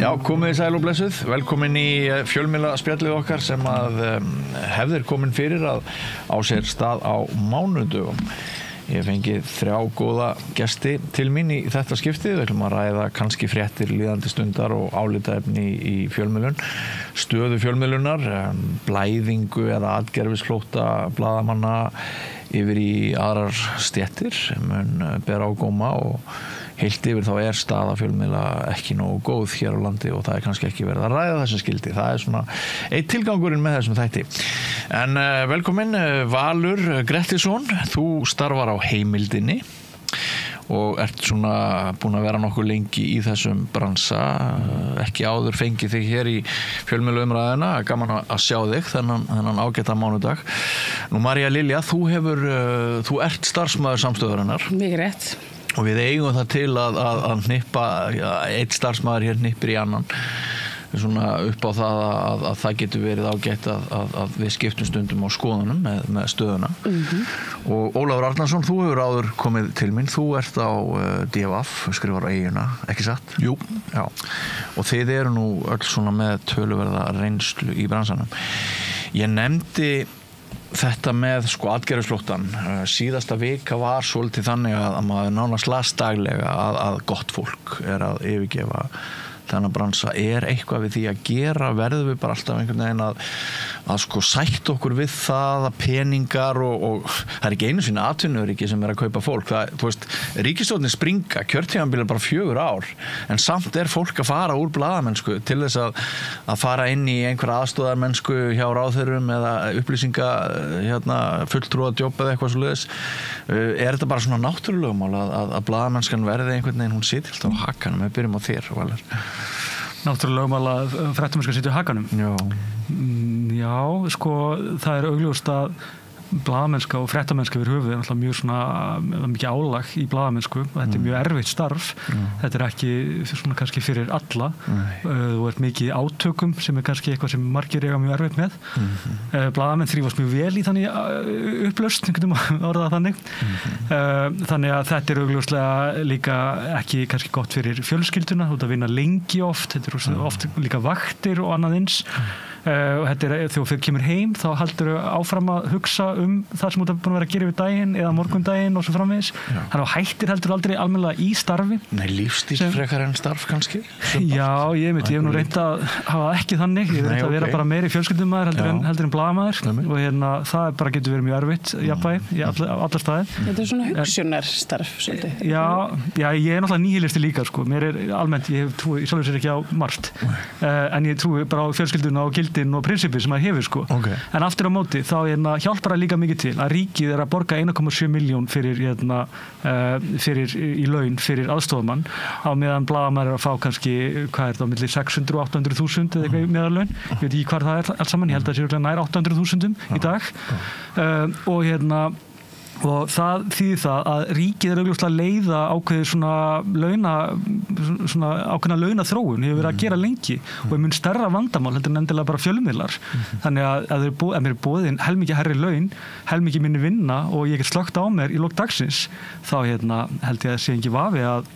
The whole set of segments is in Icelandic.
Já, komið sæl og blessuð, velkomin í fjölmiðla spjallið okkar sem að hefðir komin fyrir að á sér stað á mánudögum. Ég fengi 3 góða gesti til mín í þetta skiptið. Við ætlum að ræða kannski fréttir líðandi stundar og álitaefni í fjölmiðlun, stöðu fjölmiðlunar, blæðingu eða atgerfisflótta blaðamanna yfir í aðrar stéttir sem mun bera á góma og heilt yfir þá staða fjölmiðla ekki nógu góð hér á landi og það kannski ekki verið að ræða þessu skildi. Það svona eitt tilgangurinn með þessum þætti. En velkomin Valur Grettisson, þú starfar á Heimildinni og ert svona búin að vera nokkuð lengi í þessum bransa, ekki áður fengið þig hér í fjölmiðlaumræðuna, gaman að sjá þig þennan ágæta mánudag. Nú María Lilja, þú ert starfsmaður samstöðurinnar. Mikið rétt. Og við eigum það til að hnippa, einn starfsmaður hér hnippir í annan, svona upp á það að það getur verið ágætt að við skiptum stundum á skoðunum með stöðuna. Og Ólafur Arnarsson, þú hefur áður komið til mín, þú ert á DFF, skrifar á Eyjuna, ekki satt? Jú. Já, og þið eru nú öll svona með töluverða reynslu í bransanum. Ég nefndi þetta með atgerfisflóttann. Síðasta vika var svolítið þannig að maður nánast las daglega að gott fólk að yfirgefa þennan bransa. Eitthvað við því að gera, verðum við bara alltaf einhvern veginn að sætta okkur við það að peningar og það ekki einu sinni atvinnuöryggi sem að kaupa fólk. Þú veist, ríkisstjórnin springa, kjörtímabil bara 4 ár, en samt fólk að fara úr blaðamennsku til þess að fara inn í einhverja aðstoðarmennsku hjá ráðherrum eða upplýsinga fulltrúa jobb eða eitthvað svoleiðis. Þetta bara svona náttúrulegumál að blaðamennskan verði einhvern veginn, hún situr alltaf á hakanum. Við byrjum á þér, Valur. Náttúrulegumál að fréttamennska situr á hakanum? Já, það augljóst að blaðamennska og fréttamennska yfir höfuð náttúrulega mjög mikið álag í blaðamennsku og þetta mjög erfitt starf. Þetta ekki kannski fyrir alla. Þú ert mikið í átökum sem kannski eitthvað sem margir eiga mjög erfitt með. Blaðamenn þrífast mjög vel í þannig upplausn, getum orðað þannig. Þannig að þetta augljóslega líka ekki kannski gott fyrir fjölskylduna. Þú ert að vinna lengi oft, þetta oft líka vaktir og annað eins. Og þetta þegar þú kemur heim þá haldur áfram að hugsa það sem þú ert búin að vera að gera yfir daginn eða morgundaginn og svo framvegis. Þannig að hættir heldur aldrei almennilega í starfi. Nei, lífstíl frekar en starf kannski? Já, ég hef nú reynt að hafa ekki þannig. Ég reynt að vera bara meiri fjölskyldumaður heldur en blaðamaður og það bara getur verið mjög erfitt jafnvægi í allar staðir. Þetta svona hugsunarstarf svolítið. Já, ég náttúrulega nýhilisti líka Mér almennt, ég trúi sjálfur sér ekki á margt. En ég trúi bara á fjölskylduna og gildin og prinsipið sem það hefur En aftur á móti þá hjálpar það líka mikið til að ríkið að borga 1,7 milljón fyrir í laun fyrir aðstoðarmann á meðan blaðamaður að fá kannski hvað það milli 600 og 800.000 eða eitthvað meðallaun. Ég veit ekki hvað það allt saman, ég held að það sé nær 800.000 í dag. Og það þýðir það að ríkið augljóslega að leiða ákveðna launaþróun hefur verið að gera lengi og mun stærra vandamál heldur en endilega bara fjölmiðlar. Þannig að mér er boðin helmikið hærri laun, helmikið minni vinna og ég get slökkt á mér í lok dagsins, þá held ég að sé ekki vafi að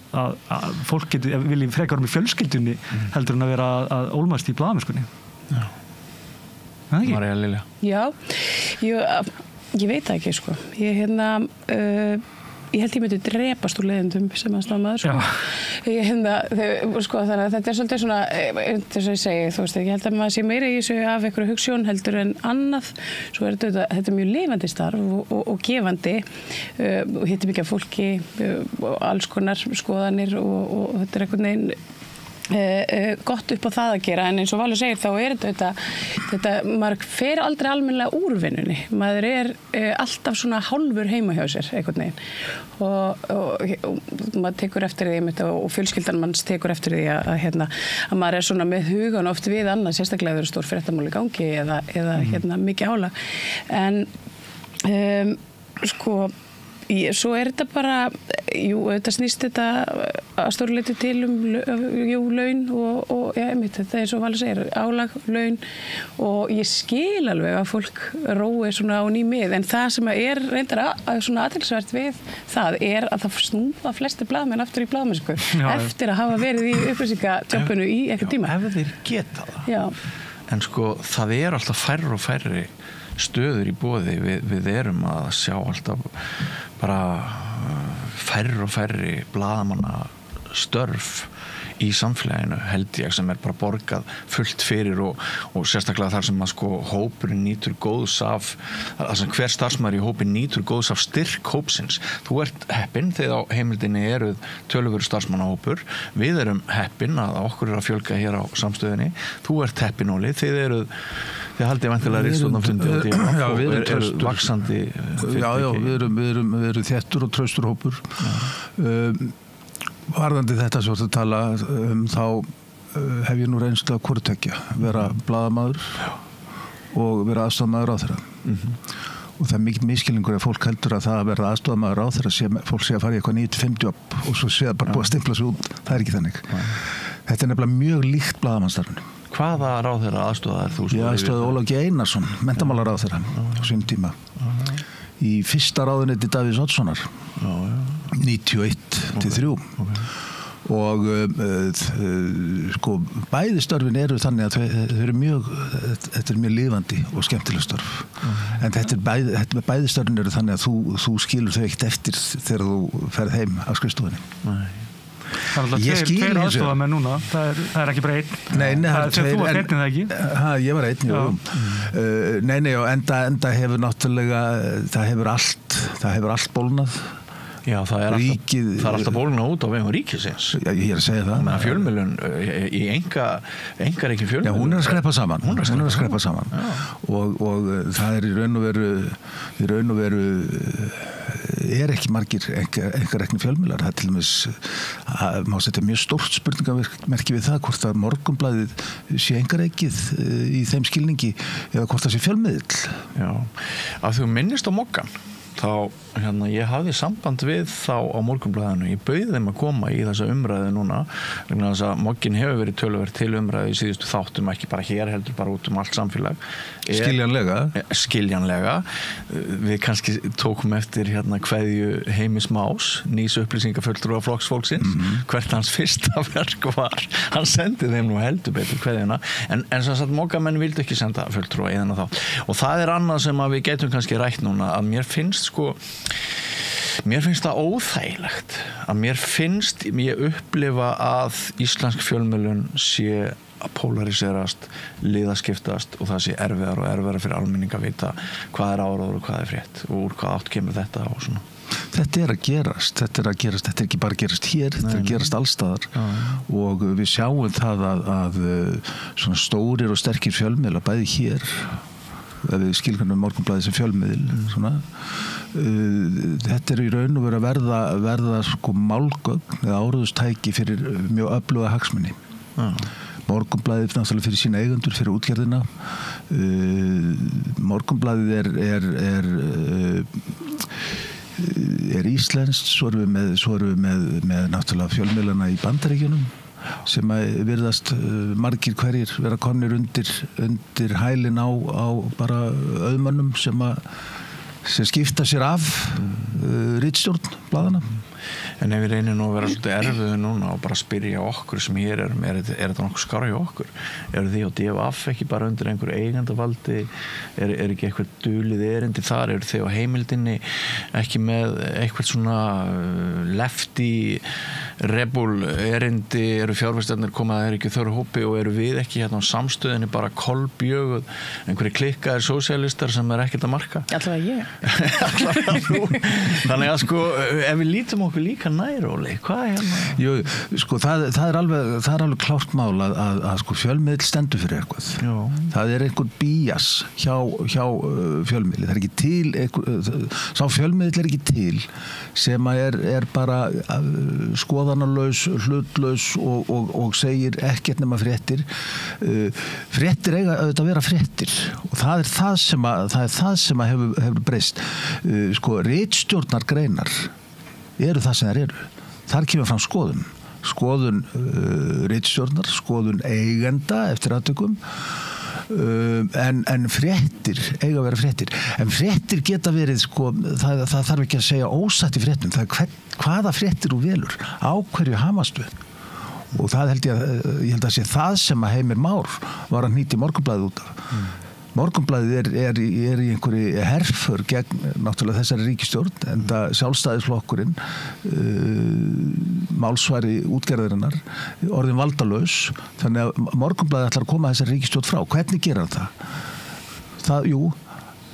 fólk vilji frekar með fjölskyldunni heldur en að vera að ólmast í blaðamennskunni. María Lilja. Já, ég veit það ekki, Ég held ég myndi drepast úr leiðendum sem aðstoðarmaður, þannig að þetta svolítið svona, eins og ég segi, ég held að maður sé meira í þessu af einhverju hugsjón heldur en annað. Svo þetta mjög lifandi starf og gefandi og hittir mikið af fólki og alls konar skoðanir og þetta einhvern veginn gott upp á það að gera, en eins og Valur segir þá þetta maður fer aldrei almennilega úr vinnunni. Maður alltaf svona hálfur heima hjá sér einhvern veginn og maður tekur eftir því og fjölskyldan manns tekur eftir því að maður svona með hugan oft við annað, sérstaklega ef það stór fréttamál í gangi eða mikið álag. En Svo þetta bara, þetta snýst þetta að stóru leyti til laun og einmitt, þetta svo Valur segir, álag, laun og ég skil alveg að fólk rói svona á ný mið, en það sem reyndar svona athyglisvert við það að það snúða flestir blaðmenn aftur í blaðmennsku eftir að hafa verið í upplýsingatjobbinu í eitthvað tíma. Ef þeir geta það. Já. En sko, það alltaf færri og færri stöður í boði, við erum að sjá alltaf bara færri og færri blaðamanna störf í samfélaginu held ég sem bara borgað fullt fyrir og sérstaklega þar sem að sko hópurinn nýtur góðs af þar sem hver starfsmaður í hópin nýtur góðs af styrk hópsins. Þú ert heppinn þegar á heimildinni töluverður starfsmannahópur, við erum heppinn að okkur að fjölga hér á samstöðinni, þú ert heppinn Óli, þið haldið væntanlega ritstjórnarfundi og eru vaxandi fyrirtæki. Já, við erum þéttur og traustur hópur. Varðandi þetta svo að tala þá hef ég nú reynslu af hvoru tveggja, vera blaðamaður og vera aðstoðarmaður ráðherra. Og það mikið misskilningur að fólk heldur að það að vera aðstoðarmaður ráðherra fólk sé að fara í eitthvað 9-5 jobb og svo sé það bara búið að stimpla sig út. Það ekki þannig. Þetta nefnilega mjög líkt blaðamannsstarfinu. Hvaða ráðherra aðstoðaðir þú? Ég aðstoðaði Ólaf G. Einarsson, menntamálaráðherra á sínum tíma. Í fyrsta ráðuneyti Davíðs Oddssonar 91-3 og sko bæði störfin eru þannig að þetta er mjög lifandi og skemmtileg störf en bæði störfin eru þannig að þú skilur þau ekkert eftir þegar þú ferð heim af skrifstofunni. Það er tveir aðstofamenn núna, það er ekki bara einn. Nei, þú var einn það ekki? Ég var einn, jú. Nei, enda hefur náttúrulega, það hefur allt bólnað. Já, það er alltaf bólnað út á vegum ríkisins. Já, ég að segja það. Með fjölmiðlun í engareikin fjölmiðlun. Já, hún er að skreppa saman. Og það er í raun og veru ekki margir einkarekni fjölmiðlar. Það til dæmis má setja mjög stórt spurningamerki við það hvort að Morgunblaðið sé einkarekið í þeim skilningi eða hvort það sé fjölmiðl. Já, að þú minnist á Moggann. Þá, ég hafði samband við þá á Morgunblaðinu, ég bauð þeim að koma í þessa umræðu núna, vegna þess að Mogginn hefur verið töluvert til umræðu í síðustu þáttum, ekki bara hér heldur bara út allt samfélag. Skiljanlega. Við kannski tókum eftir kveðju Heimis Más, nýs upplýsingafulltrúa flokksfólksins, hvert hans fyrsta verk var. Hann sendi þeim nú heldur betur kveðjuna, en sem sagt Moggamenn vildu ekki senda fulltrúa í þennan þá. Og það er annað sem að við getum kannski rætt núna, að mér finnst það óþægilegt að ég upplifa að íslensk fjölmiðlun sé að polariserast, liðaskiptast og það sé erfiðar og erfiðar fyrir almenning að vita hvað er áróður og hvað er frétt og úr hvað átt kemur þetta og svona. Þetta er að gerast, þetta er ekki bara að gerast hér, þetta er að gerast allstaðar og við sjáum það að svona stórir og sterkir fjölmiðlar bæði hér ef við skilgreinum Morgunblaðið sem fjölmiðil svona. Þetta er í raun og veru að verða sko málgögn eða áróðustæki fyrir mjög öfluga hagsmuni. Morgunblaðið náttúrulega fyrir sína eigendur, fyrir útgerðina. Morgunblaðið er íslenskt, svo erum við með náttúrulega fjölmiðlana í Bandaríkjunum sem að virðast margir hverjir vera komnir undir hælinn á bara auðmönnum sem skipta sér af ritstjórn blaðana. En ef við reynum nú að vera svolítið erfiðu núna og bara spyrja okkur sem hér erum, er þetta nokkuð skárra hjá okkur? Eru þið á DFF ekki bara undir einhver eigendavaldi? Er ekki eitthvað dulið erindi þar? Eru þið á heimildinni ekki með eitthvað svona lefty rebel erindi? Eru fjárfestarnir komað að er ekki þörf hópi og eru við ekki á samstöðinni bara kolbjöguð einhverju klikkaðir sósíalistar sem ekkert að marka? Allavega ég. Allavega þú. Þannig að sko, ef við lítum okkur líka næróli, hvað er hérna? Jú, sko, það er alveg klárt mál að sko fjölmiðl stendur fyrir eitthvað. Já. Það er einhver bías hjá fjölmiðli. Það er ekki til, sá fjölmiðl er ekki til sem er bara skoðaður ákvarðanalaus, hlutlaus og segir ekkert nema fréttir. Fréttir eiga auðvitað að vera fréttir og það er það sem hefur breyst. Sko, ritstjórnargreinar eru það sem þær eru. Þar kemur fram skoðun ritstjórnar, skoðun eigenda eftir atvikum. En fréttir eiga að vera fréttir, en fréttir geta verið sko, það þarf ekki að segja ósatt í fréttum, það er hvaða fréttir þú velur, á hverju hamastu og það ég held að sé það sem að Heimir Már var að hnýta Morgunblaðið út af. Morgunblaðið er í einhverju herför gegn náttúrulega þessari ríkisstjórn, en það sjálfstæðisflokkurinn málsvari útgerðarinnar orðin valdalaus, þannig að Morgunblaðið ætlar að koma þessari ríkisstjórn frá. Hvernig gerir það? Jú,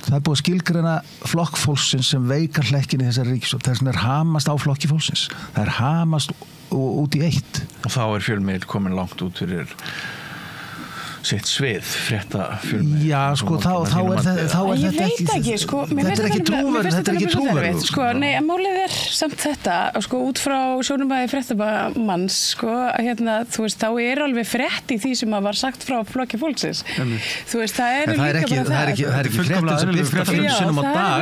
það er búið að skilgreina flokk fólksins sem veikar hlekkin í þessari ríkisstjórn. Þess vegna er hamast á flokki fólksins. Það er hamast út í eitt. Og þá er fjölmiðl komin langt út fyrir sitt svið, frétta fjölmiðl. Já, sko, þá er þetta ég veit ekki, sko, þetta er ekki trúverðugt. Sko, nei, en málið er samt þetta, sko, út frá sjónumæði fréttamanns, sko, þú veist, þá er alveg frétt í því sem var sagt frá flokki fólksins. Þú veist, það er líka bara það. Það er ekki fréttin sem birta 5 sinnum á dag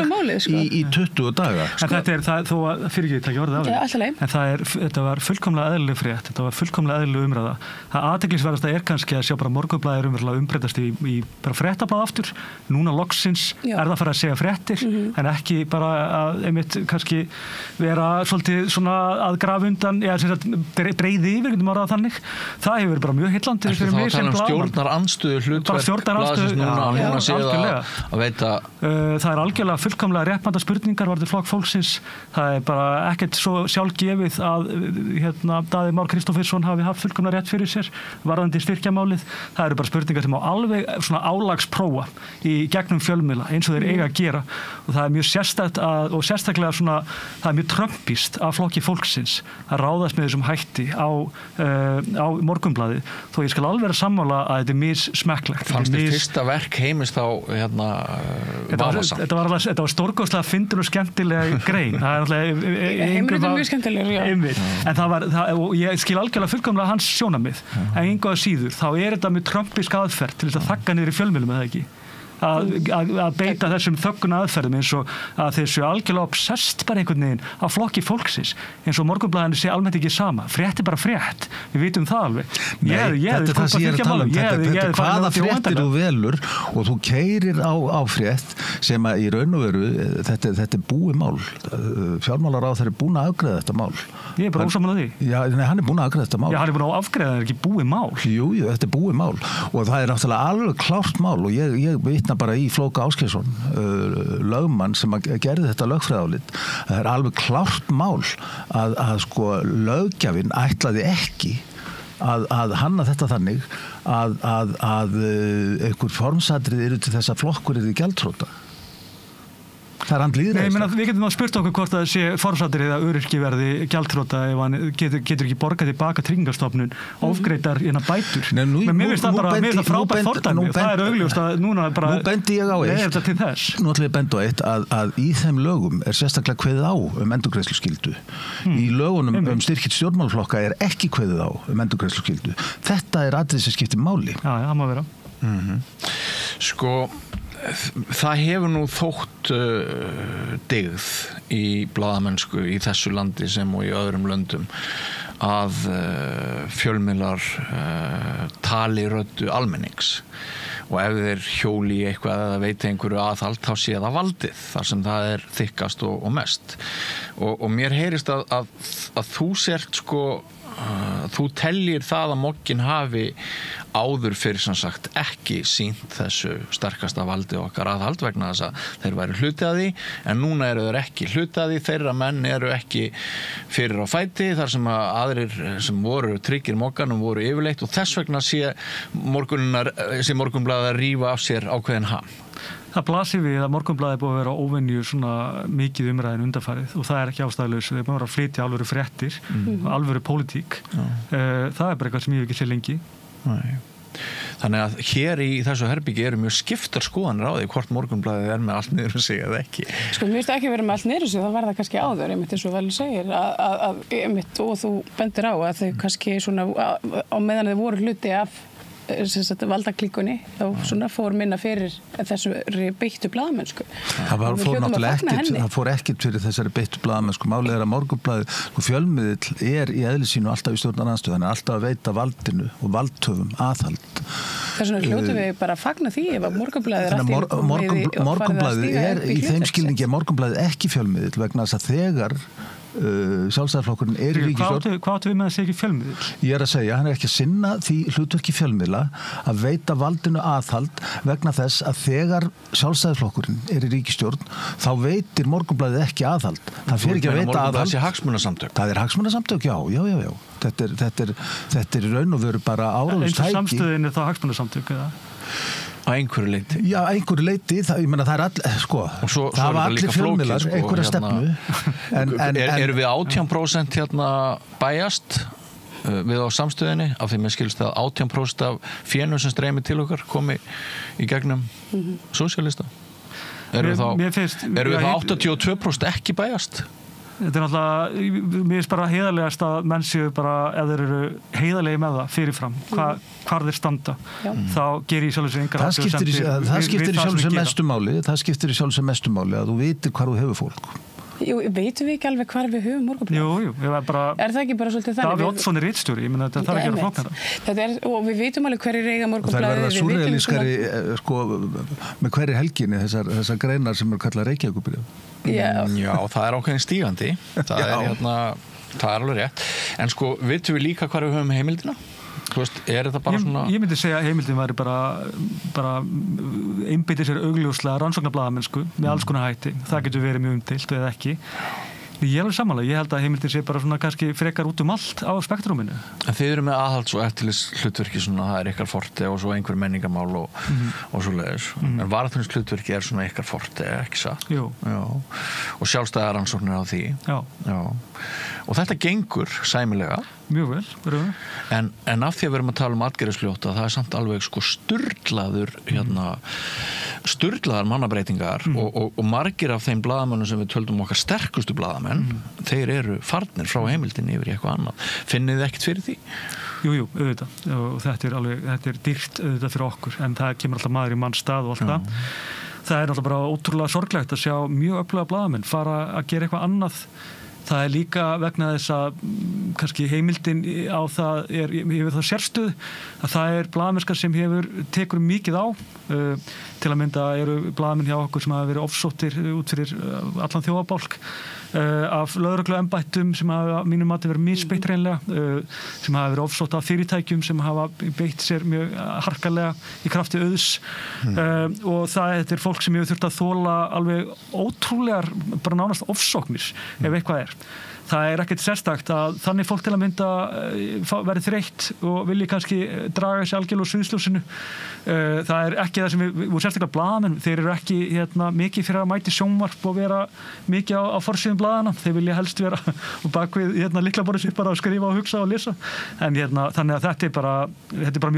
í 20 daga. En þetta er, þó að fyrir ekki orðið á því, en þetta var fullkomlega eðlileg frétt, þetta var fullkomlega eðlileg umræða. Það athyglisverðasta er kannski að sjá bara Morgunblaðið er umverulega umbreytast í bara fréttablað aftur. Núna loksins er það að fara að segja fréttir, en ekki bara að einmitt kannski vera svolítið svona að grafa undan, breiði yfir, getum orðað þannig. Það hefur bara mjög heillandi fyrir mig sem blaðamann. Stjórnarandstöðu hlutverk blaðsins núna séð að veita. Það er algjörlega fullkomlega réttmætar spurningar varðandi flokk fólksins. Það er bara ekkert svo sjálfgefið að Daði Már Kristófersson hafi haft fullkomlega rétt fyrir sér varðandi styrkjamálið. Það eru bara spurningar sem á alveg svona álagsprófa í gegnum fjölmiðla eins og þeir eiga að gera og það er mjög sérstakt og sérstaklega svona það er mjög trömpist af flokki fólksins að ráðast með þessum hætti á Morgunblaðið þó ég skal alveg vera sammála að þetta er missmekklegt. Fannst þér fyrsta verk Heimis þá Þetta var stórkostlega fyndin og skemmtilega grein. Heimir er mjög skemmtilegur, já. En og ég skil algjörlega fullkomlega hans sjónarmið en engu að síður þá er þetta með trömpisk aðferð til þess að þagga niður í fjölmiðlum eða ekki að beita þessum þögguna aðferðum eins og að þessu algjörlega obsessed bara einhvern veginn á flokki fólksins eins og Morgunblaðinu sé almennt ekki sama frétt er bara frétt, við vitum það alveg. Þetta er það sem ég er að tala um þetta er hvaða fréttir þú velur og þú keyrir á frétt sem að í raun og veru þetta er búið mál fjármálaráðherra er búin að afgreiða þetta mál. Ég er bara ósammála því. Já, hann er búin að afgreiða þetta mál. Já, hann er búin að afgreiða, það er ekki búið mál. Jú, þetta er búið mál og það er náttúrulega alveg klárt mál og ég vitna bara í Flóka Ásgeirsson lögmann sem gerði þetta lögfræðálit. Það er alveg klárt mál að sko löggjafinn ætlaði ekki að hanna þetta þannig að einhver formsatrið eru til þess að flokkur eru gjaldþrota. Það er andlýðræðis. Nei, ég meina, við getum að spurt okkur hvort að það sé formsatrið að öryrki verði gjaldþrota ef hann getur ekki borgað tilbaka Tryggingastofnun ofgreiddar bætur. Men mér finnst það bara frábært fordæmi. Það er augljóst að núna bara nú bendi ég á eitt. Til þess. Nú ætlum ég að benda á eitt að í þeim lögum er sérstaklega kveðið á endurgreiðsluskyldu. Í lögunum styrkitt stjórnmálaflokka er ekki kveðið á endurgreiðsluskyldu. Þetta er atriði sem skiptir máli. Já, það má vera. Sko það hefur nú þótt dygð í blaðamennsku í þessu landi sem og í öðrum löndum að fjölmiðlar tali röddu almennings og ef þeir hjóli í eitthvað eða veiti einhverju aðhald þá sé það valdið þar sem það er þykkast og mest og mér heyrist að þú sért sko þú teljir það að moggin hafi áður fyrir sem sagt ekki sýnt þessu sterkasta valdi okkar aðhald vegna þess að þeir væru hluti að því en núna eru þeir ekki hluti að því þeirra menn eru ekki fyrir á fæti þar sem að aðrir sem voru tryggir mogganum voru yfirleitt og þess vegna sé Morgunblaðið að rífa af sér ákveðin ham. Það blasir við að Morgunblaðið er búið að vera óvenju svona mikið umræðin undanfarið og það er ekki ástæðulaus. Við erum bara að flytja alvöru fréttir, alvöru pólitík. Það er bara eitthvað sem ég hef ekki séð lengi. Nei. Þannig að hér í þessu herbyggi eru mjög skiptar skoðanir á því hvort Morgunblaðið með allt niður sig eða ekki. Sko, mér finnst ekki verið með allt niður sig, það var það kannski áður, einmitt eins og Valur segir, að einmitt, og þú bendir á að þau kannski svona, á meðan þau voru hluti af valdaklíkunni, þá svona fór minna fyrir þessu beittu blaðamennsku. Það fór ekkert fyrir þessari beittu blaðamennsku. Málið að Morgunblaðið, fjölmiðill í eðli sínu alltaf í stjórnarandstöðu, hann alltaf að veita valdinu og valdhöfum aðhald. Þess vegna hljótum við bara að fagna því ef að Morgunblaðið Morgunblaðið í þeim skilningi Morgunblaðið ekki fjölmiðill vegna þess að þegar sjálfstæðisflokkurinn í ríkisstjórn. Hvað áttu við með að segja ekki fjölmiðl? Ég að segja, hann ekki að sinna því hlutverki fjölmiðla að veita valdinu aðhald vegna þess að þegar sjálfstæðisflokkurinn í ríkisstjórn þá veitir Morgunblaðið ekki aðhald. Það fer ekki að veita aðhald. Það er hagsmunasamtök. Það er hagsmunasamtök, já. Þetta er raun og veru bara áráðustæki. Eins og samstöðin þá hagsmunasamtök, eða? Á einhverju leyti. Já, einhverju leyti, ég meina það það var allir fjölmiðlar, einhverja stefnu. Eru við 18% hérna bæjast við á samstöðinni, af því mér skilst að 18% af fénu sem streymi til okkar komi í gegnum sósíalista? Eru við þá 82% ekki bæjast? Þetta er náttúrulega, mér finnst bara heiðarlegast að menn séu bara, ef þeir eru heiðarlegi með það fyrirfram, hvar þeir standa, þá gerir ég sjálf sér engar það skiptir í sjálf sér mestu máli að þú vitir hvar þú hefur fólk. Jú, veitum við ekki alveg hvar við höfum Morgunblaðið? Jú, bara... Er það ekki bara svolítið þannig? Davíð Oddsson er ritstjóri, ég meina þetta þarf ekki að vera flóknara. Og við veitum alveg hverjir eiga Morgunblaðið. Það er verið súrrealískari, með hverri helginni þessar greinar sem eru kallað Reykjavíkurbréf. Já, það er ákveðin stígandi. Það er alveg rétt. En sko, vitum við líka hvar við höfum heimildina? Þú veist, er þetta bara svona... Ég myndi segja að heimildin væri bara einbeitir sér augljóslega rannsóknarblaðamennsku með alls konar hætti. Það getur verið mjög umdeilt eða ekki. Ég er alveg sammála. Ég held að heimildin sé bara svona kannski frekar út allt á spektruminu. En þið eru með aðhalds- og eftirlits hlutverki svona, það er ykkar forte og svo einhver menningamál og svoleiðis. En varðarþjónustu hlutverki er svona ykkar forte, ekki satt? Jú. Já. Og sjálfstæðar rannsóknir á því. Já. Og þetta gengur sæmilega. Mjög vel, verður. En af því að við erum að tala atgerðisfljóta, það er samt alveg sko sturlaðar mannabreitingar og margir af þeim blaðamönnum sem við töldum okkar sterkustu blaðamenn, þeir eru farnir frá heimildinni yfir í eitthvað annað. Finnið þið ekkert fyrir því? Jú, auðvitað. Og þetta er dýrt auðvitað fyrir okkur, en það kemur alltaf maður í manns stað og allt það. Það er náttúrulega bara ótrúlega sorglegt að sjá mjög öfluga blaðamenn fara að gera eitthvað annað. Það er líka vegna þess að kannski heimildin á það hefur það sérstöð að það er blaðamennska sem tekur mikið á. Til að mynda eru blaðamenn hjá okkur sem hafa verið ofsóttir út fyrir allan þjóðabálk af lögregluembættum sem hafa mínum mati verið misbeitt hreinlega, sem hafa verið ofsótt af fyrirtækjum sem hafa beitt sér mjög harkalega í krafti auðs og þetta er fólk sem hefur þurft að þola alveg ótrúlegar, bara nánast ofsóknir ef eitthvað er. Það er ekkert sérstakt að þannig fólk til að mynda verið þreytt og vilji kannski draga þessi algjörlega úr sviðsljósinu. Það er ekki það sem við vorum sérstaklega blaðamenn, þeir eru ekki mikið fyrir að mæti sjónvarp og vera mikið á forsíðum blaðana, þeir vilja helst vera og bakvið lyklaborðið sitt bara að skrifa og hugsa og lesa. En þannig að þetta er bara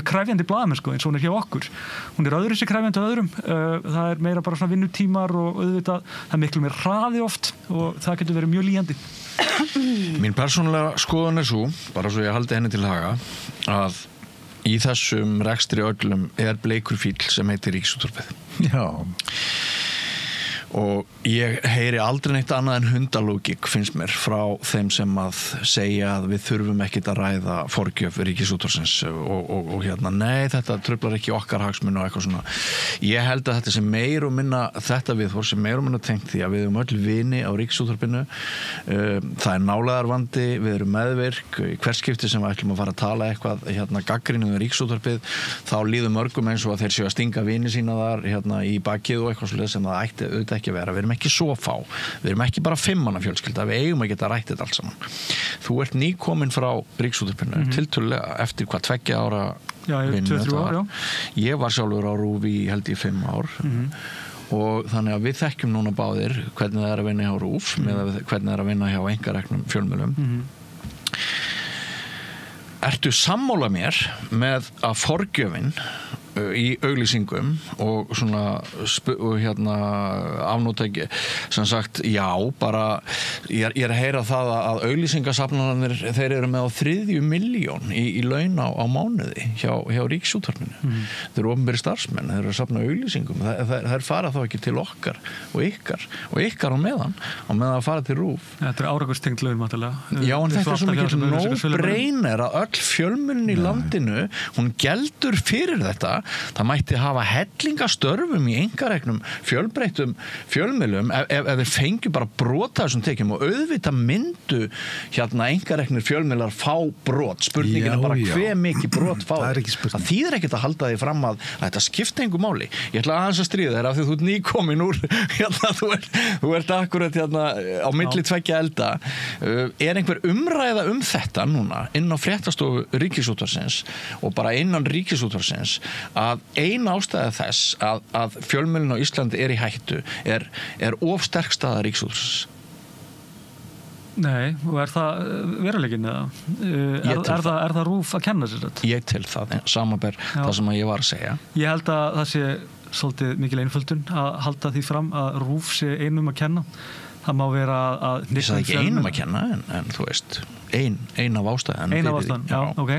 mjög krefjandi blaðamenn sko, eins og hún er hjá okkur. Hún er öðruvísi krefjandi öðrum, það er meira bara svona vinnutímar og auðvitað það er miklu meira hraði oft og það getur verið mjög lýjandi. Mín persónulega skoðun er svo, bara svo ég haldi henni til haga, að í þessum rekstri öllum er bleikur fíll sem heitir Ríkisútvarpið. Já. Og ég heyri aldrei neitt annað en hundalógik finnst mér frá þeim sem að segja að við þurfum ekkert að ræða forgjöf Ríkisútvarpsins og nei, þetta truflar ekki okkar hagsmuni og eitthvað svona. Ég held að þetta sem meir og minna þetta viðhorf sem meir og minna tengt því að við erum öll vini á Ríkisútvarpinu, það er nálægðarvandi, við erum meðvirk í hvert skipti sem við ætlum að fara að tala eitthvað gagnrýni um Ríkisútvarpið, þá líður mörgum eins og að þeir séu að stinga vini sína þar í bakið og eitthvað svoleiðis sem það ætti auðvitað ekki að vera. Við erum ekki svo fá. Við erum ekki bara 5 manna fjölskylda. Við eigum að geta rætt þetta allt saman. Þú ert nýkomin frá Ríkisútvarpinu tiltölulega eftir 2 ára vinnu. 2-3 ár, já. Ég var sjálfur á RÚV í held í 5 ár. Og þannig að við þekkjum núna báðir hvernig það er að vinna hjá RÚV með hvernig það er að vinna hjá einkareknum fjölmiðlum. Ertu sammála mér með að forgjöfin í auglýsingum og svona afnóttæki sem sagt, já, bara ég að heyra það að auglýsingasafnarnir þeir eru með á 3 milljón í laun á mánuði hjá Ríkisútvarpinu. Þeir eru opinberir starfsmenn, þeir eru að safna auglýsingum, þær fara þá ekki til okkar og ykkar á meðan að fara til RÚV. Þetta árangurstengd laun mátulega. Já, en þetta svo mikið no-brainer að öll fjölmiðlun í landinu, hún geldur fyrir þetta. Það mætti hafa hellingastörfum í einkareknum fjölbreyttum fjölmiðlum ef þeir fengju bara brota þessum tekjum og auðvitað myndu einkareknir fjölmiðlar fá brot. Spurningin er bara hve mikið brot fá. Það þýðir ekkert að halda því fram að þetta skipta engu máli. Ég ætla aðeins að stríða þér af því þú ert nýkomin úr þú ert akkurat á milli tveggja elda. Er einhver umræða þetta núna inn á fréttastofu Ríkisútvarpsins og bara innan Ríkisútvarpsins að ein ástæða þess að fjölmiðlun á Íslandi í hættu er of sterk staða Ríkisútvarpsins? Nei, og það veruleikinn eða? Er það RÚV að kenna sér þetta? Ég til það, samanber það sem ég var að segja. Ég held að það sé svolítið mikil einföldun að halda því fram að RÚV sé einum að kenna. Það má vera að... Ég sagði ekki einum að kenna, en þú veist, ein af ástæðan. Ein af ástæðan, já, ok.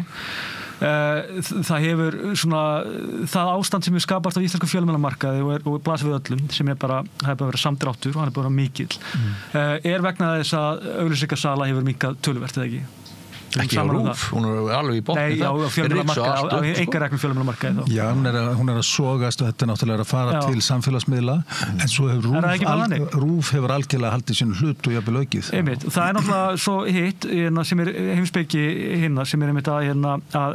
Það hefur svona það ástand sem er skapast á íslensku fjölmiðlamarkaði og blasir við öllum sem það er bara verið samdráttur og hann er bara mikill vegna þess að auglýsingasala hefur minnkað töluvert eða ekki ekki á RÚV, hún er alveg í botni. Nei, á fjölmiðlamarkaði, á einkareknum fjölmiðlamarkaði. Já, hún er að sogast og þetta er náttúrulega að fara til samfélagsmiðla, en svo hefur RÚV hefur algjörlega haldið sínu hlut og jafnvel aukið. Einmitt, og það er náttúrulega svo hitt sem er heimspeki sem er einmitt að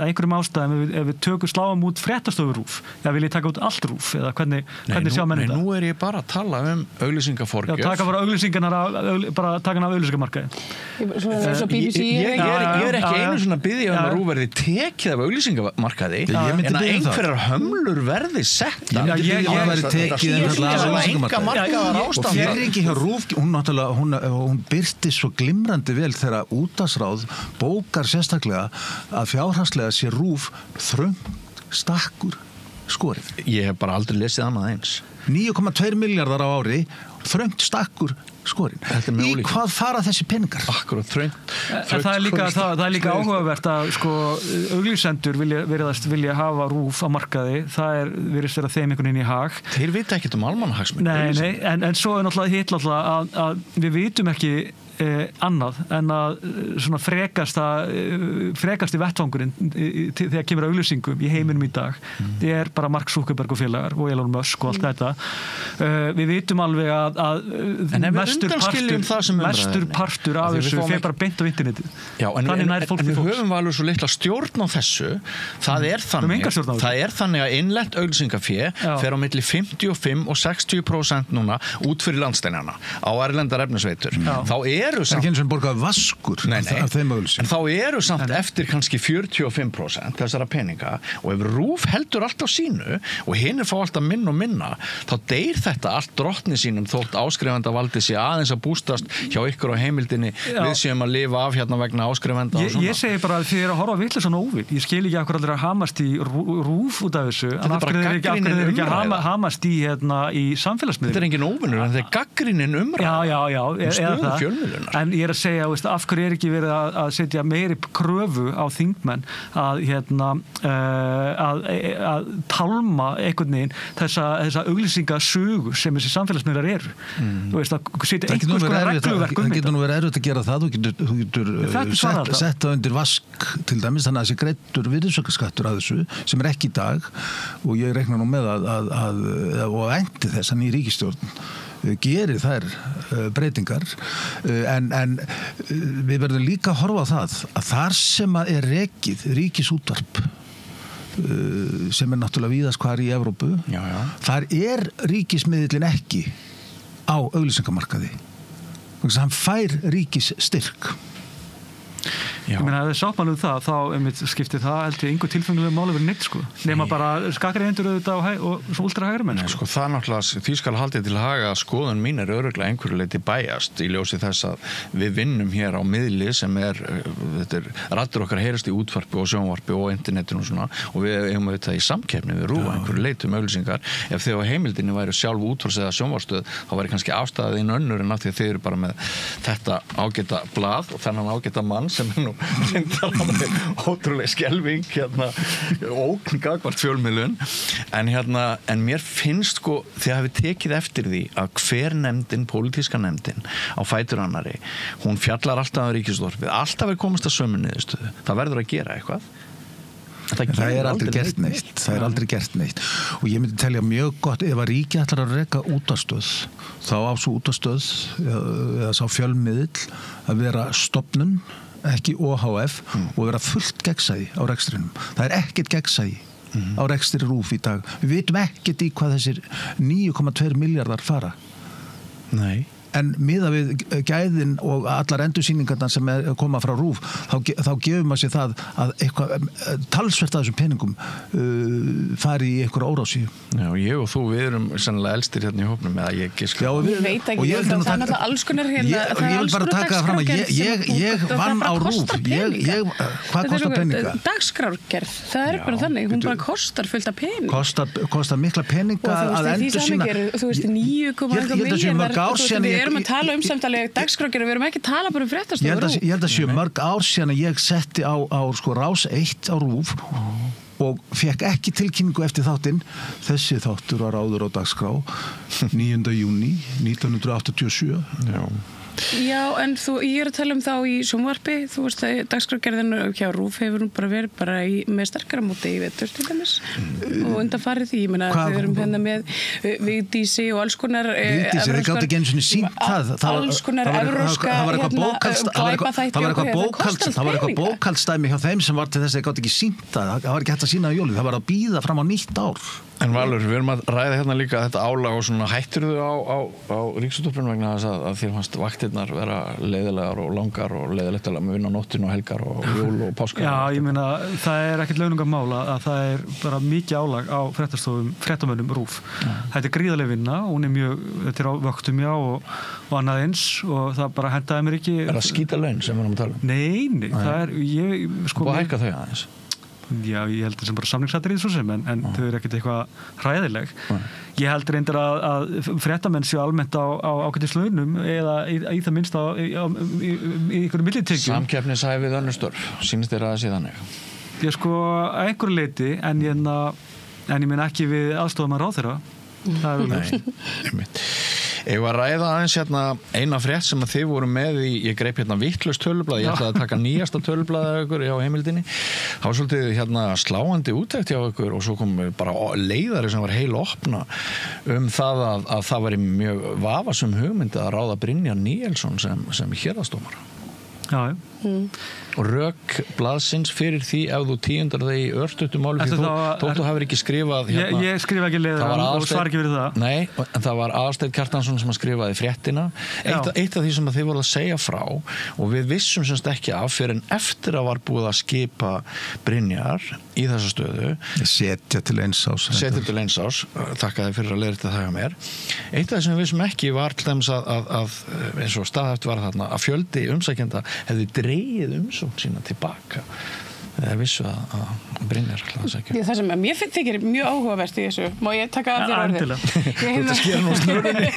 einhverjum ástæðum ef við tökum sláum út fréttastofu RÚV, vil ég taka út allt RÚV, eða hvernig sjá menn þetta? Nei, nú er ég bara að tala auglýsingaforgjöf. Já, taka bara auglýsingarnar, taka hann af auglýsingamarkaði. Ég er ekki einu svona biðja að RÚV verði tekið af auglýsingamarkaði en að einhverjar hömlur verði setta. Ég verði tekið og fyrir ekki hjá RÚV, hún birti svo glimrandi vel þegar útvarpsráð bókar sérstaklega að fjárhagslega sé RÚV þröngt stakkur skorið. Ég hef bara aldrei lesið annað eins. 9,2 milljarðar á ári, þröngt stakkur skorin. Í hvað fara þessi peningar? Akkurat, þröngt. Það er líka áhugavert að auglýsendur vilja hafa RÚV á markaði. Það virðist vera þeim einhvern veginn í hag. Þeir vita ekkert almannahagsmuni. Nei, en svo er náttúrulega hitt að við vitum ekki annað en að svona frekasti vettvangurinn þegar kemur auglýsingum í heiminum í dag er bara Mark Zuckerberg og félagar og Elon Musk og allt þetta við vitum alveg að mestur partur af þessu fer bara beint á internetið. Já, en við höfum alveg svo litla stjórn á þessu. Það er þannig að innlent auglýsingafé fer á milli 55 og 60% núna út fyrir landsteinana á erlendar efnisveitur. Þá eru samt... Það er ekki eins og borgað vaskur af þeim auglýsingum. En þá eru samt eftir kannski 45% þessara peninga og ef RÚV heldur allt á sínu og hinir fá alltaf minna og minna þá deyr þetta allt drottni sínum þótt áskrifendavaldi sé aðeins að bústast hjá ykkur á heimildinni við séum að lifa af hérna vegna áskrifenda og svona. Ég segi bara að þið eru að horfa vitlausan og óvit. Ég skil ekki af hverju allir að hamast í RÚV út af þessu en af hverju þeir ekki að hamast í samfélagsmiðlum. Þetta er engin óvinur en þetta er gagnrýnin umræða stöðu fjölmiðlunar. En ég er að segja, af hverju er ekki verið að setja meiri kröfu á þingmenn að tálma einhvern veginn þessa auglýsingasögu sem þessi samfélagsmiðlar eru. Þú veist, að setja einhvers konar regluverk það getur nú verið erfitt að gera það. Þú getur sett það undir vask til dæmis, þannig að þessi greiddur virðisaukaskattur að þessu, sem er ekki í dag og ég reikna nú með og vænti þess að ný ríkisstjórn gerir þær breytingar en við verðum líka að horfa á það að þar sem að er rekið ríkisútvarp sem er náttúrulega víðast hvar í Evrópu þar er ríkismiðillin ekki á auglýsingamarkaði þannig að hann fær ríkisstyrk. Ég meina, ef þið sáttmála það, þá skiptir það heldur einhver tilfengilega máli verið neitt, sko. Nema bara skakreigendur auðvitað og svo ultra hægri menn, sko. Það náttúrulega, því skal haldið til haga að skoðun mín örugglega einhverju leyti bæjast í ljósi þess að við vinnum hér á miðli sem þetta raddir okkar heyrast í útvarpi og sjónvarpi og internetinu og svona og við eigum auðvitað í samkeppni við RÚV einhverju leyti auglýsingar. Ef þið á heimildinni væru sjálf útvars eða sjónvarstöð, þá væri kannski ástæðin önnur en af því að þið eru bara með þetta ágæta blað og þennan ágæta mann sem nú reyndar á með ótrúlega skelving ógn gagnvart fjölmiðlun en mér finnst sko þið hafið tekið eftir því að hver nefndin, pólitíska nefndin á fætur annari, hún fjallar alltaf á ríkisútvarpið, alltaf komast að sömu niðurstöðu, það verður að gera eitthvað. Það er aldrei gert neitt. Það er aldrei gert neitt og ég myndi telja mjög gott ef að ríki ætlar að reka útvarpsstöð þá á svo útvarpsstöð eða sá fjölmiðill að vera stofnun, ekki OHF og vera fullt gegnsæi á rekstrinum. Það er ekkert gegnsæi á rekstri RÚV í dag. Við vitum ekkert í hvað þessir 9,2 miljardar fara. Nei. En miðað við gæðin og allar endursýningarnar sem koma frá RÚV þá gefur maður sér það að eitthvað talsvert af þessum peningum fari í einhverja órási. Já, ég og þú, við erum sennilega elstir hérna í hópnum eða ég giska. Ég veit ekki, það er náttúrulega alls konar hérna. Ég vil bara taka það fram að ég vann á RÚV. Hvað kostar peninga? Dagskrárgerð, það er bara þannig, hún bara kostar fullt af pening. Kostar mikla peninga að endursýna. Þú veist, 9,1 miljardar. Við erum að tala samtalið dagskrárgerð, við erum ekki að tala bara fréttastofu. Ég held að séu mörg ár síðan að ég setti á sko Rás 1 á RÚV og fekk ekki tilkynningu eftir þáttinn. Þessi þáttur var áður á dagskrá 9. júní 1987. Já, en ég er að tala þá í sjónvarpi, þú veist að dagskrárgerðin hjá RÚV hefur nú bara verið bara með sterkara móti í vetur til dæmis og undanfarið því, ég meina við erum hérna með Vigdísi og alls konar Vigdísi, þið gátt ekki einu sinni sýnt það alls konar evróska það var eitthvað bókhaldstæmi hjá þeim sem var til þess að þið gátt ekki sýnt það var ekki hægt að sýna á jólið, það var að bíða fram á nýtt ár. En Valur, við erum að ræða hérna líka þetta álag og svona hættirðu á Ríkisútvarpinu vegna þess að þér fannst vaktirnar vera leiðilegar og langar og leiðilegt að vinna nóttin og helgar og jól og páskar. Já, ég meina, það er ekkert launungarmál að það er bara mikið álag á fréttamönnum RÚV. Þetta er gríðarleg vinna, þetta er á vöktum og annað eins og það bara hendaði mér ekki. Er það skýta laun sem við erum að tala um? Nei, það er, og hækka þau aðeins? Já, ég heldur sem bara samningsatriði svo sem en þau eru ekkert eitthvað hræðileg. Ég heldur reyndar að fréttamenn séu almennt á ágætislaunum eða í það minnst í einhverju millitekjum. Samkeppnishæfið önnur störf, sýnist þér að það sé þannig? Ég sko að einhverju leyti en ég meina ekki við aðstoðarmann ráðherra. Það er auðvitað. Ég var að ræða aðeins hérna eina frétt sem að þið voru með ég greip hérna vitlaust tölublað, ég ætlaði að taka nýjasta tölublaðið af ykkur hjá heimildinni. Það var svolítið hérna sláandi úttekt hjá ykkur og svo kom bara leiðari sem var heil opna það að það var mjög vafasum hugmynd að ráða Brynjar Níelsson sem héraðsdómara. Já. Og rök blaðsins fyrir því ef þú tíundar það í örstuttu máli því þótt þú hafur ekki skrifað hérna, ég skrifa ekki leiðan og svar ekki fyrir það. Nei, en það var Aðalsteinn Kjartansson sem að skrifaði fréttina eitt af því sem að þið voruð að segja frá og við vissum semst ekki af fyrir en eftir að var búið að skipa Brynjar í þessa stöðu setja til eins ás þakka þið fyrir að leiða þetta það hjá mér. Eitt af því sem við vissum ekki var til dæmis að eins og staðhæft var þarna að fjöldi umsækjenda hefði dregið umsókn sína tilbaka eða vissu að Brynjar alltaf að segja. Það sem mér þykir mjög áhugavert í þessu, má ég taka af þér orðið? Þetta sker nú snurðinni.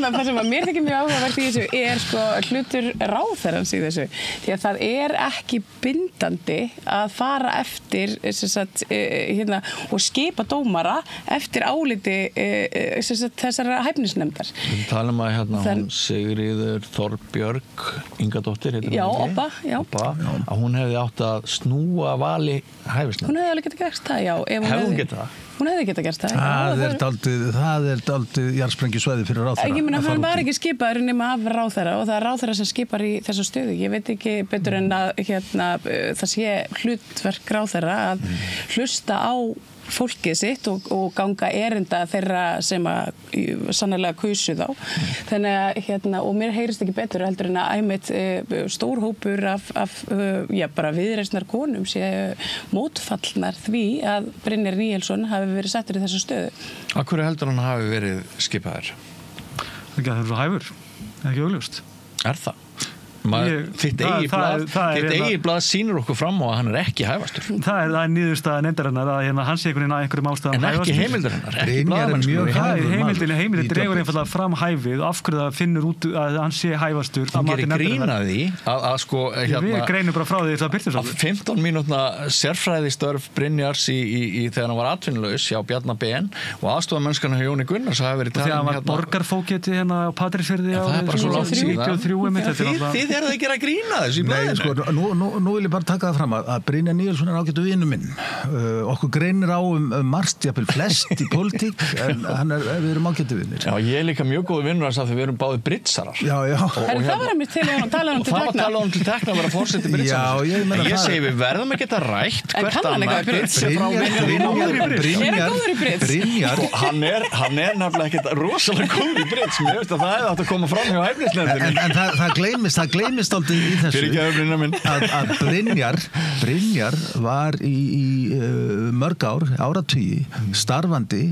Það sem mér þykir mjög áhugavert í þessu er sko hlutur ráðherrans í þessu, því að það er ekki bindandi að fara eftir og skipa dómara eftir áliti þessara hæfnisnefndar. Við talum að hún Sigríður Þorbjörg Ingadóttir Obba, að hún hefði átt að snúa vali hæfisnefndar. Hún hefði alveg getað gert það, já. Hefði hún getað það? Hún hefði getað gert það. Það er dálítið jarðsprengjusvæði fyrir ráðherra. Ég meina, hann var ekki skipaður nema af ráðherra og það er ráðherra sem skipar í þessu stöðu. Ég veit ekki betur en að það sé hlutverk ráðherra að hlusta á fólkið sitt og ganga erinda þeirra sem að sannarlega kusu þá. Þannig að og mér heyrist ekki betur heldur en að einmitt stór hópur af bara viðreisnar konum sé mótfallnar því að Brynjar Níelsson hafi verið settur í þessa stöðu. Af hverju heldur hann hafi verið skipaður? Það er svo hæfur, ekki augljóst. Er það? Þitt eigið blað sýnir okkur fram á að hann er ekki hæfastur. Það er niðurstaða nefndarinnar að hann sé einhverjum ástæðum en hæfastur. ekki heimildur hennar, ekki blaðamennsku. Heimildin dregur einfallega fram hæfið og af hverju það finnur út að hann sé hæfastur. Hún gerir grín að því að sko við greinum bara frá því að byrta svo. 15 mínútna sérfræðistörf Brynjars í þegar hann var atvinnulaus hjá Bjarna Ben og aðstofamennskan hjá Jóni Gunnars hafi verið þegar hann var borgarfógeti á Patreksfirði Þið eruð að gera grína þessu í blaðinu. Sko, nú vil ég bara taka það fram að Brynjar Níelsson er ágættu vinur minn. Okkur greinir á margt, jafnvel flest í pólitík, en við erum ágættu vinir. Já, ég er líka mjög góð vinnur að við erum báðir britsarar. Já. Það var einmitt til að tala til tekna. Það var að tala til tekna að vera fórseti britsarar. Já, ég segi við verðum að geta rætt hvert Brynjar hann er nefnilega ekkert rosalega góður í brits. Mér veist að það hefði átt að koma fram hjá hæfnisnefndinni. En það gleymist aldrei í þessu að Brynjar var í mörg áratugi starfandi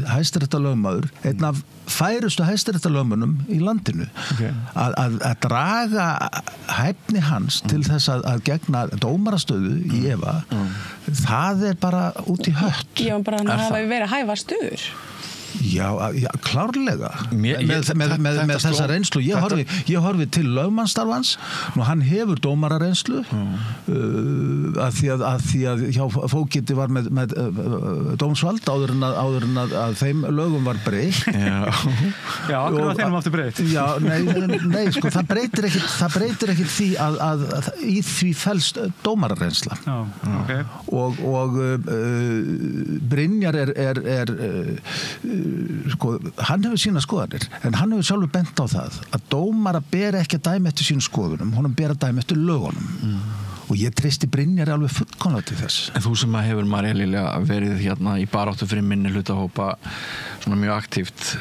hæstaréttarlögmaður, einn af færustu hæstaréttarlögmönnum í landinu. Að draga hæfni hans til þess að gegna dómarastöðu í efa, það er bara út í hött. Já, bara hann hafi verið hæfastur. Já, klárlega með þessa reynslu ég horfi til lögmannsstarfans og hann hefur dómarareynslu að því að hjá fógeti var með dómsvald áður en að þeim lögum var breytt. Já, akkur var þeim aftur breytt. Já, nei, sko, það breytir ekkert því að í því felst dómarareynsla. Já, okay. Og Brynjar er sko, hann hefur sína skoðanir en hann hefur sjálfur bent á það að dómara ber ekki að dæma eftir sínum skoðunum, honum ber að dæma eftir lögunum og ég treysti Brynjar alveg fullkomlega til þess. En þú sem hefur María Lilja verið hérna í baráttu fyrir minni hlutahópa svona mjög aktíft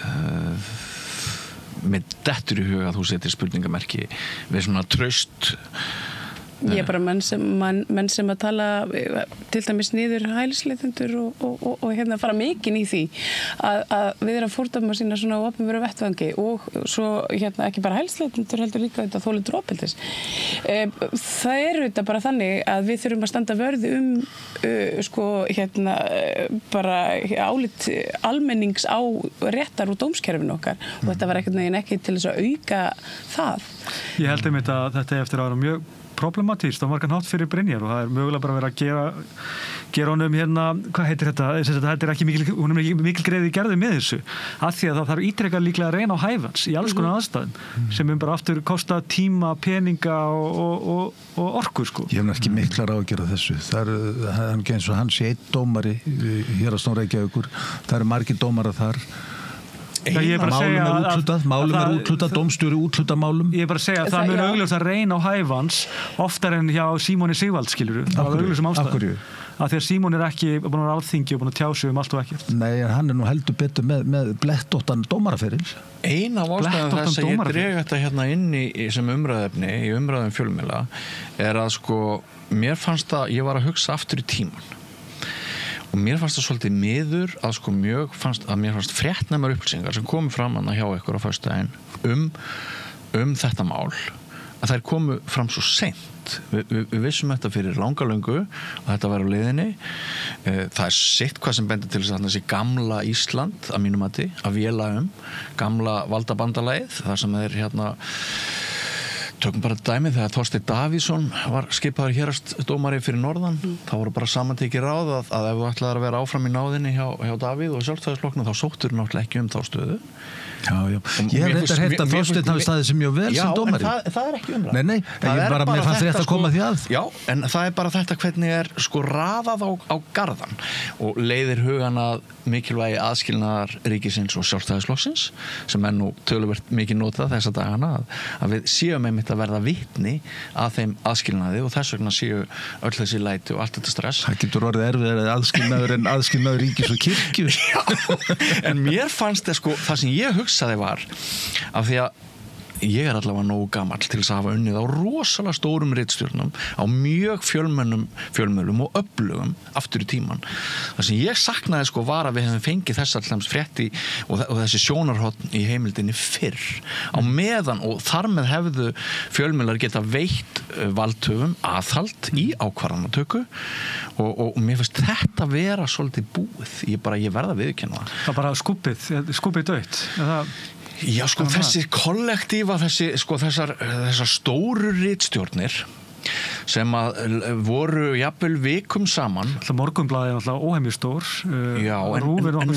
með dettur í huga að þú setir spurningamerki við svona traust. Ég er bara menn sem að tala til dæmis niður hælisleitendur og hérna fara mikinn í því að við erum að fordæma sína svona opinberu vettvangi og svo hérna ekki bara hælisleitendur heldur líka þetta þoli drópeldis. Það er þetta bara þannig að við þurfum að standa vörði sko hérna bara álit almennings á réttar og dómskerfinu okkar og þetta var ekki til þess að auka það. Ég held einmitt að þetta er eftir að vera mjög problematískt á margan hátt fyrir Brynjar og það er mögulega bara verið að gera honum hérna, hvað heitir þetta? Þetta er ekki mikil greiði gerði með þessu af því að það þarf ítrekað líklega að reyna á hæfans í alls konar aðstæðum sem bara aftur kosta tíma, peninga og orku sko. Ég hef ekki miklar á að gera þessu. Það er ekki eins og hann sé einn dómari hér á Reykjavíkur. Það eru margir dómarar þar. Málum er úthlutað, dómstjóri úthlutað málum. Ég er bara að segja að það mun augljóst að reyna á hæfans oftar en hjá Símoni Sigvald, skilurðu. Það var augljósum ástæðum. Af því að Símon er ekki búin að vera alþingi og búin að tjá sig allt og ekkert. Nei, en hann er nú heldur betur með blettóttan dómaraferil. Ein af ástæðum þess að ég dreg þetta hérna inn í sem umræðefni, í umræðum fjölmiðla, er að sko, mér fannst að ég var að hugsa aftur í tíman. Og mér fannst það svolítið miður að sko mér fannst fréttnæmar upplýsingar sem komu fram hana hjá ykkur á föstudaginn þetta mál að þær komu fram svo seint. Við vissum þetta fyrir langalöngu og þetta var á leiðinni. Það er sitt hvað sem bendir til þess að þessi gamla Ísland að mínum mati að véla gamla valdabandalagið þar sem þeir hérna tökum bara dæmið þegar Þorsteinn Davíðsson var skipaður héraðsdómari fyrir norðan þá voru bara samantekið ráð að ef þú ætlaðir að vera áfram í náðinni hjá Davíð og Sjálfstæðisflokknum þá sóttur náttúrulega ekki þá stöðu Já. Ég hef reyndar heyrt að Þorsteinn hafi staðið sem mjög vel sem dómari. Já, en það er ekki umræða. Nei, mér fannst rétt að koma því að. Já, en það er bara þetta hvernig raðað á garðan og leiðir hugan að mikilvægi aðskilnaðar ríkisins og sjálfstæðisflokksins sem nú töluvert mikið notað þessa dagana að við séum einmitt að verða vitni að þeim aðskilnaði og þess vegna séu öll þessi læti og allt þetta stress. Það getur orðið erfiðar aðskilnaður en aðskilnaður ríkis og kirkju. Já, en mér fannst það sem ég hugsaði var af því að ég er allavega nógu gamall til þess að hafa unnið á rosalega stórum ritstjórnum á mjög fjölmölum og öflugum aftur í tíman. Það sem ég saknaði var að við hefum fengið þess alltaf frétti og þessi sjónarhorn í heimildinni fyrr á meðan og þar með hefðu fjölmölar geta veitt valdhöfum aðhald í ákvarðanatöku og mér finnst þetta vera svolítið búið. Ég verða að viðurkenna það. Það bara skúpið dautt. Já, þessi kollektífa, þessar stóru ritstjórnir sem að voru jafnvel vikum saman. Morgunblaðið er alltaf óhemjustór. Já, en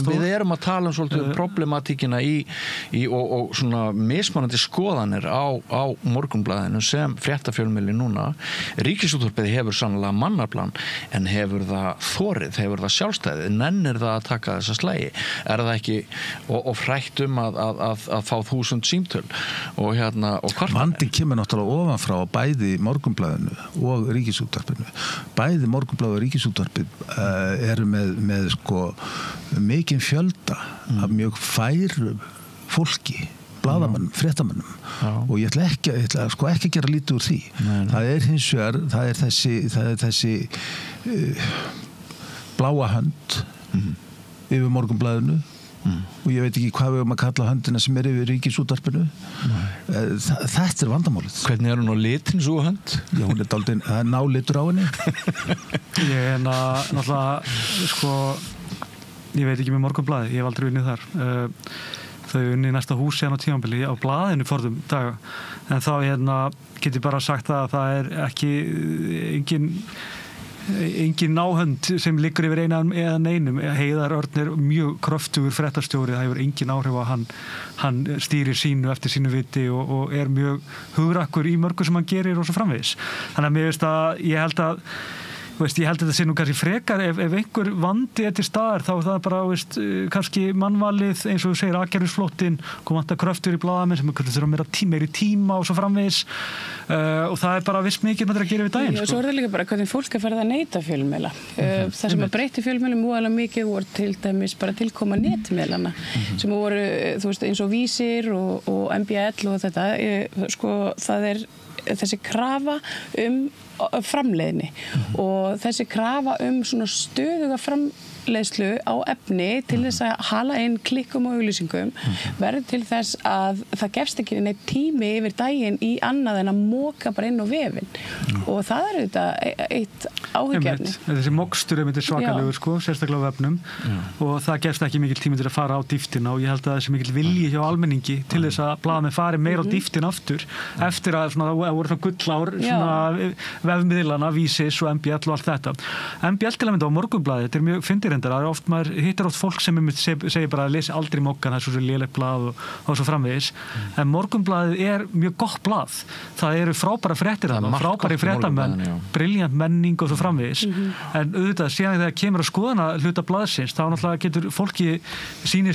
við erum að tala svolítið problematíkina og svona mismunandi skoðanir á Morgunblaðinu sem fréttafjölmiðli núna. Ríkisútvarpið hefur sannlega mannaplan en hefur það þorið, hefur það sjálfstæðið, nennir það að taka þessa slægi. Er það ekki og frætt að fá 1000 símtöl og hvar vandinn kemur náttúrulega ofanfrá bæði Morgunblaðinu og Ríkisútvarpinu. Bæði Morgunblaðið og Ríkisútvarpið eru með mikinn fjölda af mjög færu fólki, blaðamönnum, fréttamönnum og ég ætla ekki að gera lítið úr því. Nei. Það er hins vegar, það er þessi bláa hönd yfir Morgunblaðinu og ég veit ekki hvað við höfum að kalla höndina sem er yfir Ríkisútvarpinu. Þetta er vandamálið. Hvernig er hún á litin svo hönd? Já, hún er dálítið nálitur á henni. Ég er náttúrulega ég veit ekki með Morgunblaðið, ég hef aldrei unnið þar. Þau unni í næsta hús á tímabili á blaðinu forðum daga en þá get ég bara sagt að það er ekki engin náhönd sem liggur yfir eða neinum. Heiðar Örn er mjög kröftugur fréttastjóri, það hefur engin áhrif að hann stýrir sínu eftir sínu viti og er mjög hugrakkur í mörgu sem hann gerir og svo framvegis. Þannig að mér veist að ég held að þetta sé nú kannski frekar ef einhver vandi til staðar þá er það bara kannski mannvalið eins og þú segir aðgerðisflóttin, kom vantar kröftur í blaðamenn sem þurfa meiri tíma og svo framvegis og það er bara viss mikið að gera við daginn. Já, svo er það líka bara hvernig fólk að ferða að neyta fjölmiðla. Það sem að breytti fjölmiðlum múalega mikið voru til dæmis bara tilkoma netmiðlana sem voru, eins og Vísir og MBL og þetta, það er þessi krafa framleiðni og þessi krafa svona stöðuga framleiðslu á efni til þess að hala inn klikkum og auglýsingum verður til þess að það gefst ekki neitt tími yfir daginn í annað en að moka bara inn á vefinn og það er auðvitað eitt áhyggjuefni. Þessi mokstur er svakalegur sérstaklega á vefnum og það gefst ekki mikil tími til að fara á dýftina og ég held að þessi mikil vilji hjá almenningi til þess að blaðamenn fari meira á dýftin aftur eftir að það voru það gullár vefmiðlana, Vísis og MBL og allt þetta. MBL til að mynda á Morgunblaðið, þetta er mjög fyndirendar, maður hittir oft fólk sem segir bara að lesa aldrei mokkan, það er svo lélegt blað og svo framvegis, en Morgunblaðið er mjög gott blað. Það eru frábæra fréttir þarna, frábæri fréttamenn, briljant menning og svo framvegis, en auðvitað síðan þegar kemur að skoðana hluta blaðsins, þá náttúrulega getur fólki sýnir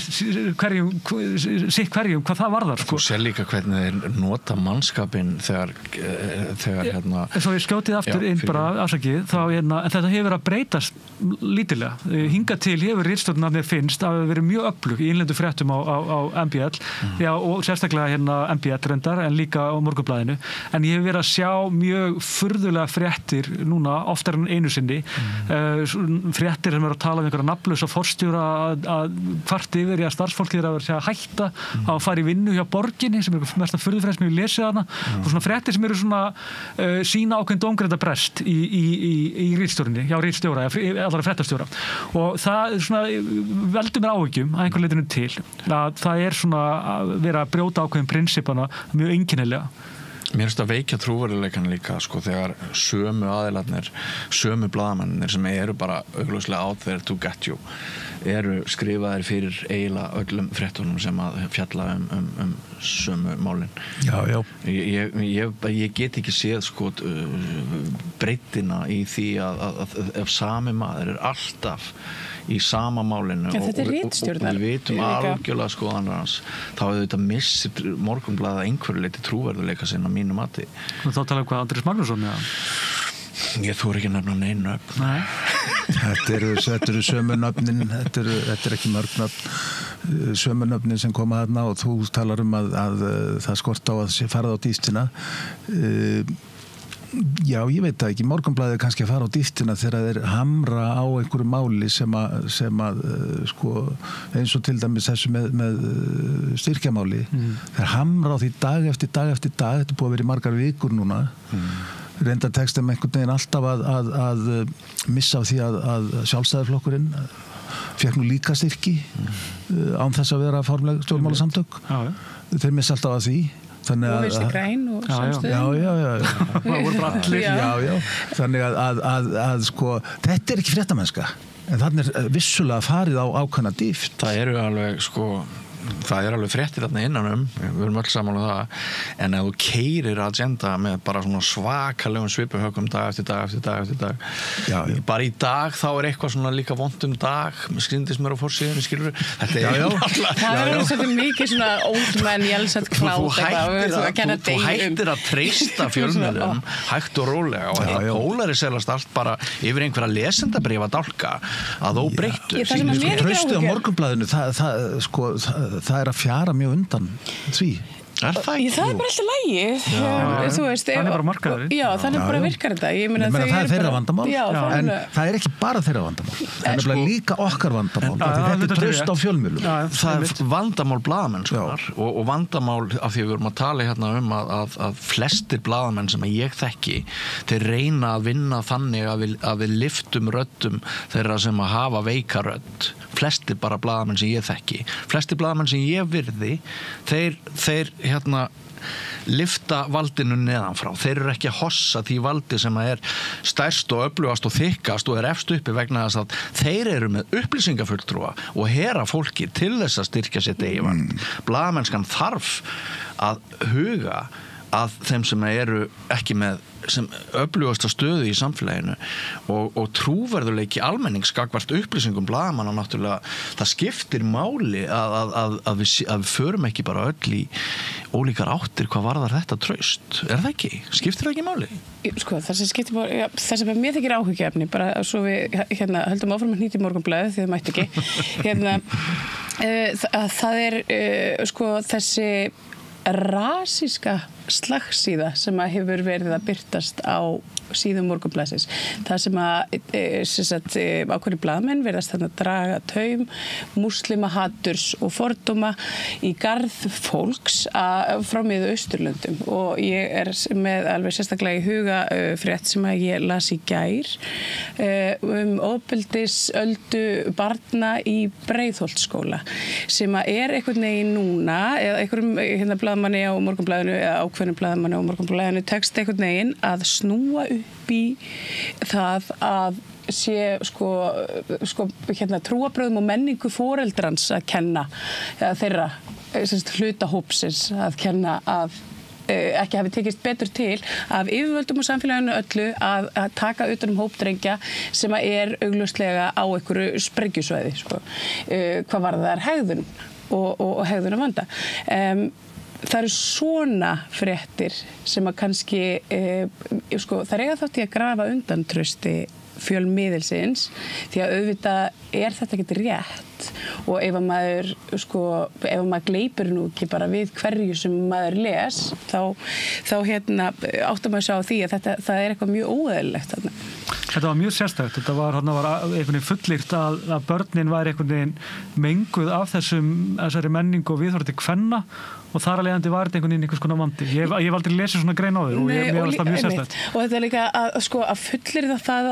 hverjum hvað það varðar. Þú sér líka hvernig þeir nota mannskapinn þegar Svo ég skjótið aftur inn bara afsakið, en þetta hefur að breytast lítilega. Hingað til hefur ritstjórnin að mér finnst að verið mjög öflug í innlendu fréttum á MBL og sérstaklega MBL reyndar en líka á Morgunblaðinu, en ég hef verið að sjá mjög furðulega fréttir núna oftar en einu sinni fréttir sem eru að tala um einhverja nafnlausa forstjóra að kvart yfir að starfsfólkið er að vera að hætta að fara í vinnu hjá borginni sem er mest að furðufrétt sem ég lesið hana og svona fréttir sem eru svona sína ákveðin dómgreinda brest í ritstjórninni, hjá ritstjóra allra fréttastjóra og það veldur mér áhyggjum að einhver leitinu til að það er svona að vera að brjóta ákveðin prinsipana mjög einkennilega. Mér finnst að veikja trúverðuleikann líka sko þegar sömu aðilarnir, sömu blaðamennir sem eru bara augljóslega out there to get you eru skrifaðir fyrir eiginlega öllum fréttunum sem að fjalla sömu málin. Já. Ég get ekki séð sko breiddina í því að sami maður alltaf í sama málinu og við vitum algjörlega skoðanir hans, þá hefur þetta missið Morgunblaðið einhverju leyti trúverðuleika sinn að mínu mati. Og þá tala hvað Andrés Magnússon Ég þori ekki nefna neinn nöfn. Nei. Þetta eru sömu nöfnin, þetta er ekki mörg nöfn, sömu nöfnin sem koma þarna og þú talar að það skort á að fara á dýstina. Já, ég veit það ekki. Morgunblaðið er kannski að fara á dýftina þegar þeir hamra á einhverju máli sem að sko, eins og til dæmis þessu með styrkjamáli. Þeir hamra á því dag eftir dag, þetta er búið að vera í margar vikur núna. Reynda textum einhvern veginn alltaf að missa á því að Sjálfstæðisflokkurinn fékk nú líka styrki án þess að vera formleg stjórnmálasamtök. Þeir missa alltaf að því. Og Vinstri græn og samstöðum. Já. Þannig að sko, þetta er ekki fréttamennska, en þannig er vissulega farið á ákveðna dýft. Það eru alveg sko, það er alveg fréttir þarna innanum, við erum öll saman það, en ef þú keyrir agenda með bara svona svakalegum svipuhöggum dag eftir dag, bara í dag þá er eitthvað svona líka vont dag, skrindist mér á forsíðunni, skilur þetta það er svolítið mikið svona old man Jelsat klátt þú hættir að treysta fjölmiðlum hægt og rólega og það pólariserast allt bara yfir einhverja lesendabréfa dálka að óbreyttu. Traustið á Morgunblaðinu það er að fjara mjög undan því. Er það ekki? Það er bara alltaf lægi. Þú veist, það er bara markaður. Já, þannig bara virkar þetta. Ég meina það er þeirra vandamál, en það er ekki bara þeirra vandamál. Það er líka okkar vandamál. Þetta er traust á fjölmiðlum. Það er vandamál blaðamennskunar og vandamál af því við erum að tala hérna að flestir blaðamenn sem ég þekki, þeir reyna að vinna þannig að við lyftum röddum þeirra sem að hafa veika rödd. Flestir bara blaðamenn sem ég þekki. Flestir blaðamenn sem ég virði, þeir lyfta valdinu neðanfrá. Þeir eru ekki að hossa því valdi sem er stærst og öflugast og þykkast og er efst uppi vegna þess að þeir eru með upplýsingafulltrúa og hera fólki til þess að styrkja sitt eigin vald. Blaðamennskan þarf að huga að þeim sem eru ekki með sem öflugasta stöðu í samfélaginu og trúverðuleiki almennings gagnvart upplýsingum blaðamanna náttúrulega, það skiptir máli að við förum ekki bara öll í ólíkar áttir hvað varðar þetta traust. Er það ekki? Skiptir það ekki máli? Sko, það sem skiptir máli, það sem mér þykir áhyggjuefni, bara svo við höldum áfram að hnýta í Morgunblaðið því það mætti ekki. Það er sko þessi rasíska slagsíða sem að hefur verið að birtast á síðum Morgunblaðsins. Það sem að ákveðnir blaðamenn verðast þarna að draga taum múslimahaturs og fordóma í garð fólks frá Mið-Austurlöndum og ég er með alveg sérstaklega í huga frétt sem að ég las í gær ofbeldisöldu barna í Breiðholtsskóla sem að er einhvern veginn núna eða einhverjum blaðamanni á Morgunblaðinu eða ákveðnum blaðamanni á Morgunblaðinu tekst einhvern veginn að snúa upp í það að sé trúarbrögðum og menningu foreldrans að kenna þeirra hlutahópsins að kenna að ekki hafi tekist betur til af yfirvöldum og samfélaginu öllu að taka utan hópdrengja sem er augljóslega á einhverju sprengjusvæði hvað varðar hegðun og hegðun vanda. Það eru svona fréttir sem að kannski það er eiga þátt í að grafa undan trausti fjölmiðilsins því að auðvitað er þetta ekki rétt og ef maður gleypir nú ekki bara við hverju sem maður les þá áttar maður sjá á því að það er eitthvað mjög óeðlilegt þarna. Þetta var mjög sérstakt. Þetta var einhvern veginn fullyrt að börnin væri einhvern veginn menguð af þessari menningu og viðhorfi til kvenna og þar að leiðandi var þetta einhvern veginn einhvers konar vandi. Ég hef aldrei lesið svona grein á þér og mér varst það mjög sérstakt. Og þetta er líka að fullyrða það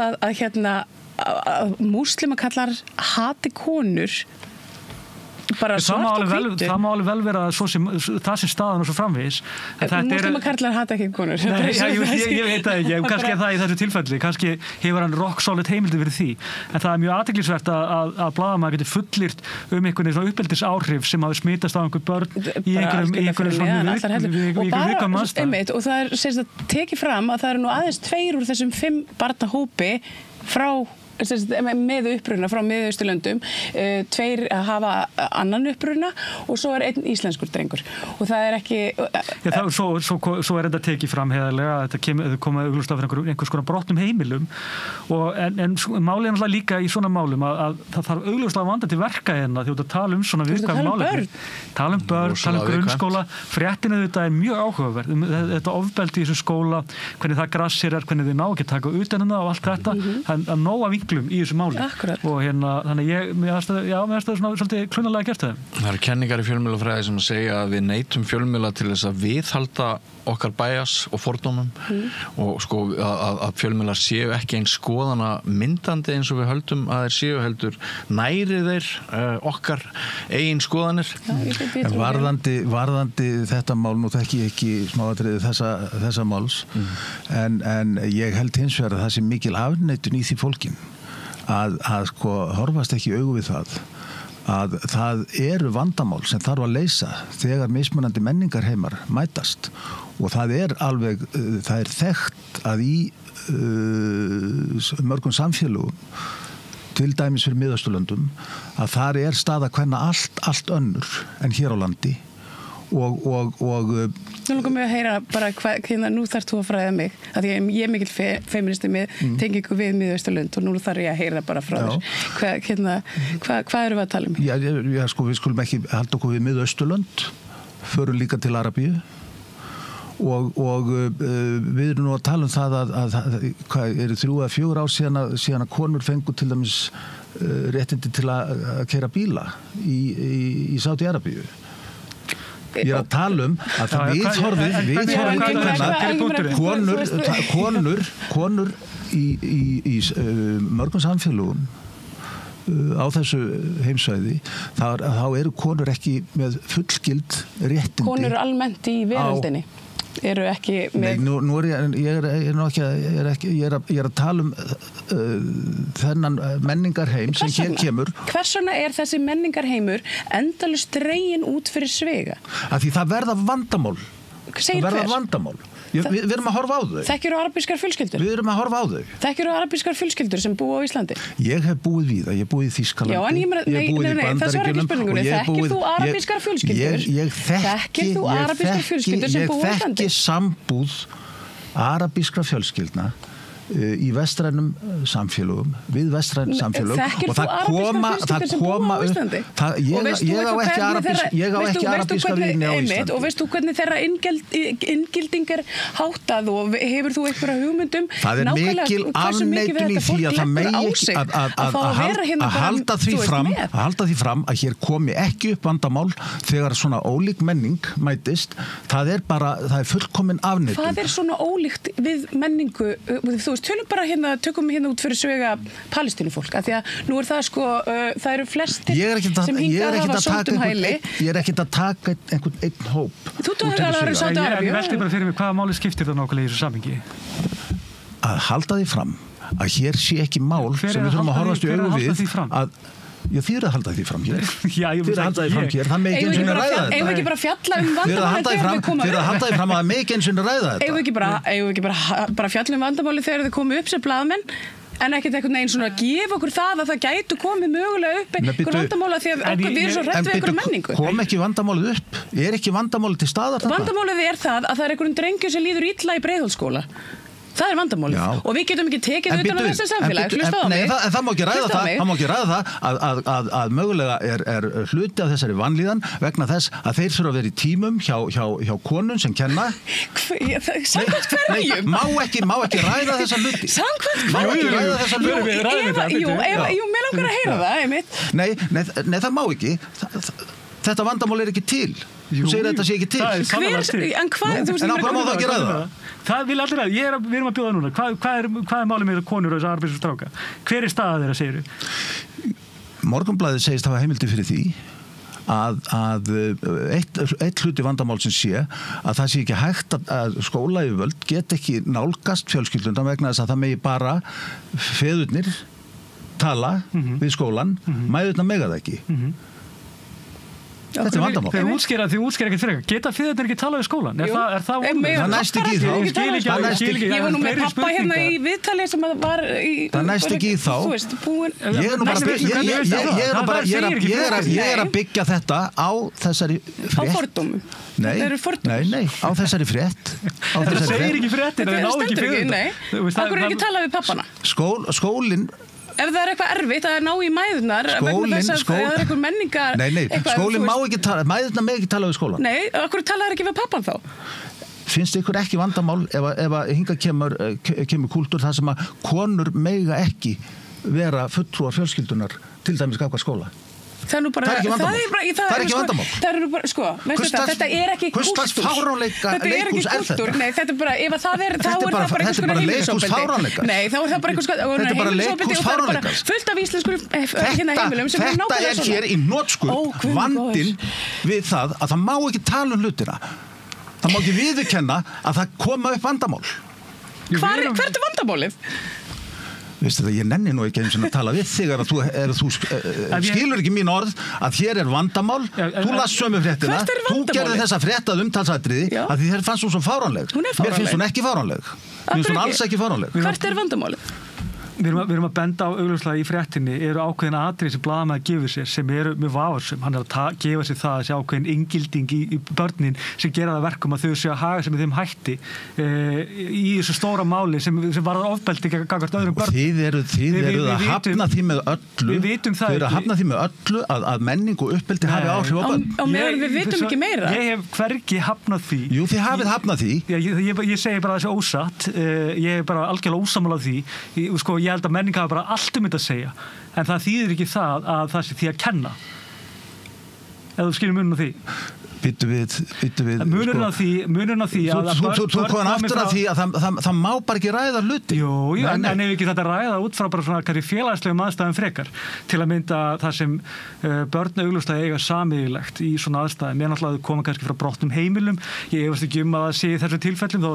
að múslima kallar hati konur bara svart og hvítu. Það má alveg vel vera það sem staðan og svo framvegis. Múslímakarlar hata ekki konur. Nei, ég veit það ekki, kannski er það í þessu tilfelli, kannski hefur hann rock solid heimildi fyrir því, en það er mjög athyglisvert að blaðamaður getur fullyrt einhvern svona uppeldisáhrif sem hafi smitast á einhver börn í einhverjum viðkvæmum aðstæðum. Og það er tekið fram að það eru nú aðeins 2 úr þessum 5 barnahópi frá með uppruna frá Miðausturlöndum, 2 hafa annan uppruna og svo er 1 íslenskur drengur og það er ekki svo er þetta tekið fram heiðarlega að þetta koma augljóst af einhvers konar brotnum heimilum en málið er náttúrulega líka í svona málum að það þarf augljóslega að vanda til verka hérna því að tala svona viðkvæm málefni tala börn, tala grunnskóla fréttin þetta er mjög áhugaverð þetta ofbeldi í þessu skóla, hvernig það grassir hvernig þið ná ekki taka utan það og allt þetta það er nóg að í þessu máli. Akkurat. Og þannig mér finnst það svona svolítið klunnalega gert það. Það eru kenningar í fjölmiðlafræði sem að segja að við neytum fjölmiðla til þess að viðhalda okkar bæjas og fordómum og sko að fjölmiðlar séu ekki eins skoðana myndandi eins og við höldum að þeir séu heldur næri þeir okkar eigin skoðanir. En varðandi þetta mál, nú þekki ég ekki smáatriði þessa máls en ég held hins vegar að það sé mikil afneitun í því fólkin að sko horfast ekki í augu við að það eru vandamál sem þarf að leysa þegar mismunandi menningarheimar mætast og það er þekkt að í mörgum samfélögum til dæmis fyrir Miðausturlöndum að þar er staða kvenna allt önnur en hér á landi og Nú langar mig að heyra bara nú þarf þú að fræða mig að ég er mikill feministi með tengingu við Miðausturlönd og nú þarf ég að heyra bara frá þér hvað erum við að tala um? Já, sko, við skulum ekki halda okkur við Miðausturlönd förum líka til Arabíu og við erum nú að tala um það að hvað eru 3 eða 4 ár síðan að konur fengu til dæmis réttindi til að keyra bíla í Sádi-Arabíu. Ég er að tala um að konur í mörgum samfélögum á þessu heimsvæði þá eru konur ekki með fullgild réttindi. Konur almennt í veröldinni eru ekki með... Nei, nú ég er að tala um þennan menningarheim sem hér kemur. Hvers vegna er þessi menningarheimur endalaust dreginn út fyrir sviga? Af því það verða vandamál. Segir hver? Það verða vandamál. Við erum að horfa á þau. Þekkirðu arabískar fjölskyldur? Við erum að horfa á þau. Þekkirðu arabískar fjölskyldur sem búa á Íslandi? Ég hef búið víða, ég hef búið í Þýskalandi. Já, en það var ekki spurningunni. Þekkir þú arabískar fjölskyldur? Þekkir þú arabískar fjölskyldur sem búa á Íslandi? Ég þekki sambúð arabískra fjölskyldna í vestrænum samfélögum við vestrænum samfélögum og það koma upp ég á ekki arabíska vini á Íslandi og veist þú hvernig þeirra inngilding er háttað og hefur þú einhverja hugmyndum það er mikil afneitun í því að það megi að halda því fram að hér komi ekki upp vandamál þegar svona ólík menning mætist það er fullkomin afneitun hvað er svona ólíkt við menningu þú tökum hérna út fyrir svega Palestínufólk, af því að nú er það sko, það eru flestir sem hingað hafa sótt um hæli. Ég er ekkert að taka einhvern einn hóp. Þú tókir alveg að Sádi-Arabíu. Ég velti bara fyrir mig hvaða máli skiptir það nákvæmlega í þessu samhengi? Að halda því fram að hér sé ekki mál sem við þurfum að horfast í augu við að Já, þið eru að halda því fram hér. Já, ég þið eru að halda því fram hér. Það með ekki eins og ræða þetta. Eigum við ekki bara fjalla vandamáli þegar þið koma upp? Þið eru að halda því fram að með ekki eins og ræða þetta. Eigum við ekki bara fjalla vandamáli þegar þið koma upp sem blaðamenn? En ekkert einhvern veginn svona að gefa okkur það að það gætu komið mögulega upp einhver vandamála því að við erum svo rætt við einhverju menningu. Kom ekki vandamálið upp? Er ekki vandamálið til staðar þarna? Vandamálið er það að það er einhverjum drengjum sem líður illa í Breiðholtsskóla. Það er vandamálið. Og við getum ekki tekið utan á þessu samfélag. Hlusta á mig. En það má ekki ræða það að mögulega er hluti af þessari vanlíðan vegna þess að þeir þurfa að vera í tímum hjá konun sem kenna. Samkvæmt hverjum? Má ekki ræða þessa hluti. Samkvæmt hverjum? Jú, mér langar að heyra það, einmitt. Nei, það má ekki. Þetta vandamál er ekki til. Þú segir að þetta sé ekki til. En ákveð má það ekki ræða það? Það vil allir ræða. Við erum að bjóða núna. Hvað er málið með konur og þessu arbeids og stráka? Hver er staða þeirra, segirðu? Morgunblaðið segist hafa heimildi fyrir því að eitt hluti vandamálsins sé að það sé ekki hægt að skólayfirvöld get ekki nálgast fjölskyldundan vegna þess að það megi bara feðurnir tala við skólan, mæðurnar mega það ekki. Þetta vandamál. Þið útskýra ekkert fyrir geta feðurnir ekki tala við skólan? Er það það næst ekki í þá. Ég var nú með pappa hérna í viðtali sem var í það næst ekki í þá. Þú veist, búin ég er að byggja þetta á þessari frétt. Á fordómum. Nei, á þessari frétt. Þetta segir ekki fréttin, það ná ekki fyrir þetta. Akkur er ekki talað við pappana? Skólinn ef það ereitthvað erfitt að ná í mæðurnar vegna þess að það er eitthvað menningar skólinn má ekki tala, mæðurnar með ekki tala við skólan. Nei, okkur talaður ekki við pappan þá? Finnst ykkur ekki vandamál ef að hingað kemur kúltúr þar sem að konur mega ekki vera fulltrúar fjölskyldunar til dæmis gagnvart skóla? Það er ekki vandamál. Það er bara, sko, þetta er ekki kúltúr. Hvers fáránleika leikhús er þetta? Nei, þetta er bara, ef það er, þá er það bara einhvers konar heimilisofbeldi. Nei, þá er það bara einhvers konar heimilisofbeldi og það er bara fullt af íslenskur heimilum sem er nákvæmlega svona. Þetta er hér í hnotskurn vandinn við það að það má ekki tala hlutina. Það má ekki viðurkenna að það koma upp vandamál. Hvert er vandamálið? Veistu það, ég nenni nú ekki eins og að tala við þig þú skilur ekki mín orð að hér er vandamál, þú las sömu fréttina, þú gerði þessa fréttað umtalsatriði að því þér fannst hún svo fáránleg. Mér finnst hún ekki fáránleg. Mér finnst hún alls ekki fáránleg. Hvert er vandamálið? Við erum að benda á augljóslega í fréttinni eru ákveðin atriði sem blaðamaður gefur sér sem eru mjög vársum. Hann er að gefa sér það þessi ákveðin inngilding í börnin sem gera það verkum að þau séu að haga sem þeim hætti í þessu stóra máli sem varðar ofbeldi gagnvart öðrum börnum. Þið eruð að hafna því með öllu. Við vitum það ekki. Þið eruð að hafna því með öllu að menning og uppeldi hafi áhrif á börn. Á meðan við vitum ekki meira. Ég hef hvergi hafnað því. Jú, þið hafið hafnað því. Ég segi bara þessi ósatt. Ég er bara algjörlega ósammála því. Sko, ég held að menning hafa bara allt þetta að segja en það þýðir ekki það að það sé því að kenna ef þú skilur munum á því Býttu við munurinn á því að þú komin aftur að því að það má bara ekki ræða hluti. Jú, en ef ekki þetta ræða út frá bara svona kannski félagslegum aðstæðum frekar til að mynda það sem börn augljóslega eiga sameiginlegt í svona aðstæðum. Ég náttúrulega koma kannski frá brotnum heimilum. Ég efast ekki að það sé í þessum tilfellum þó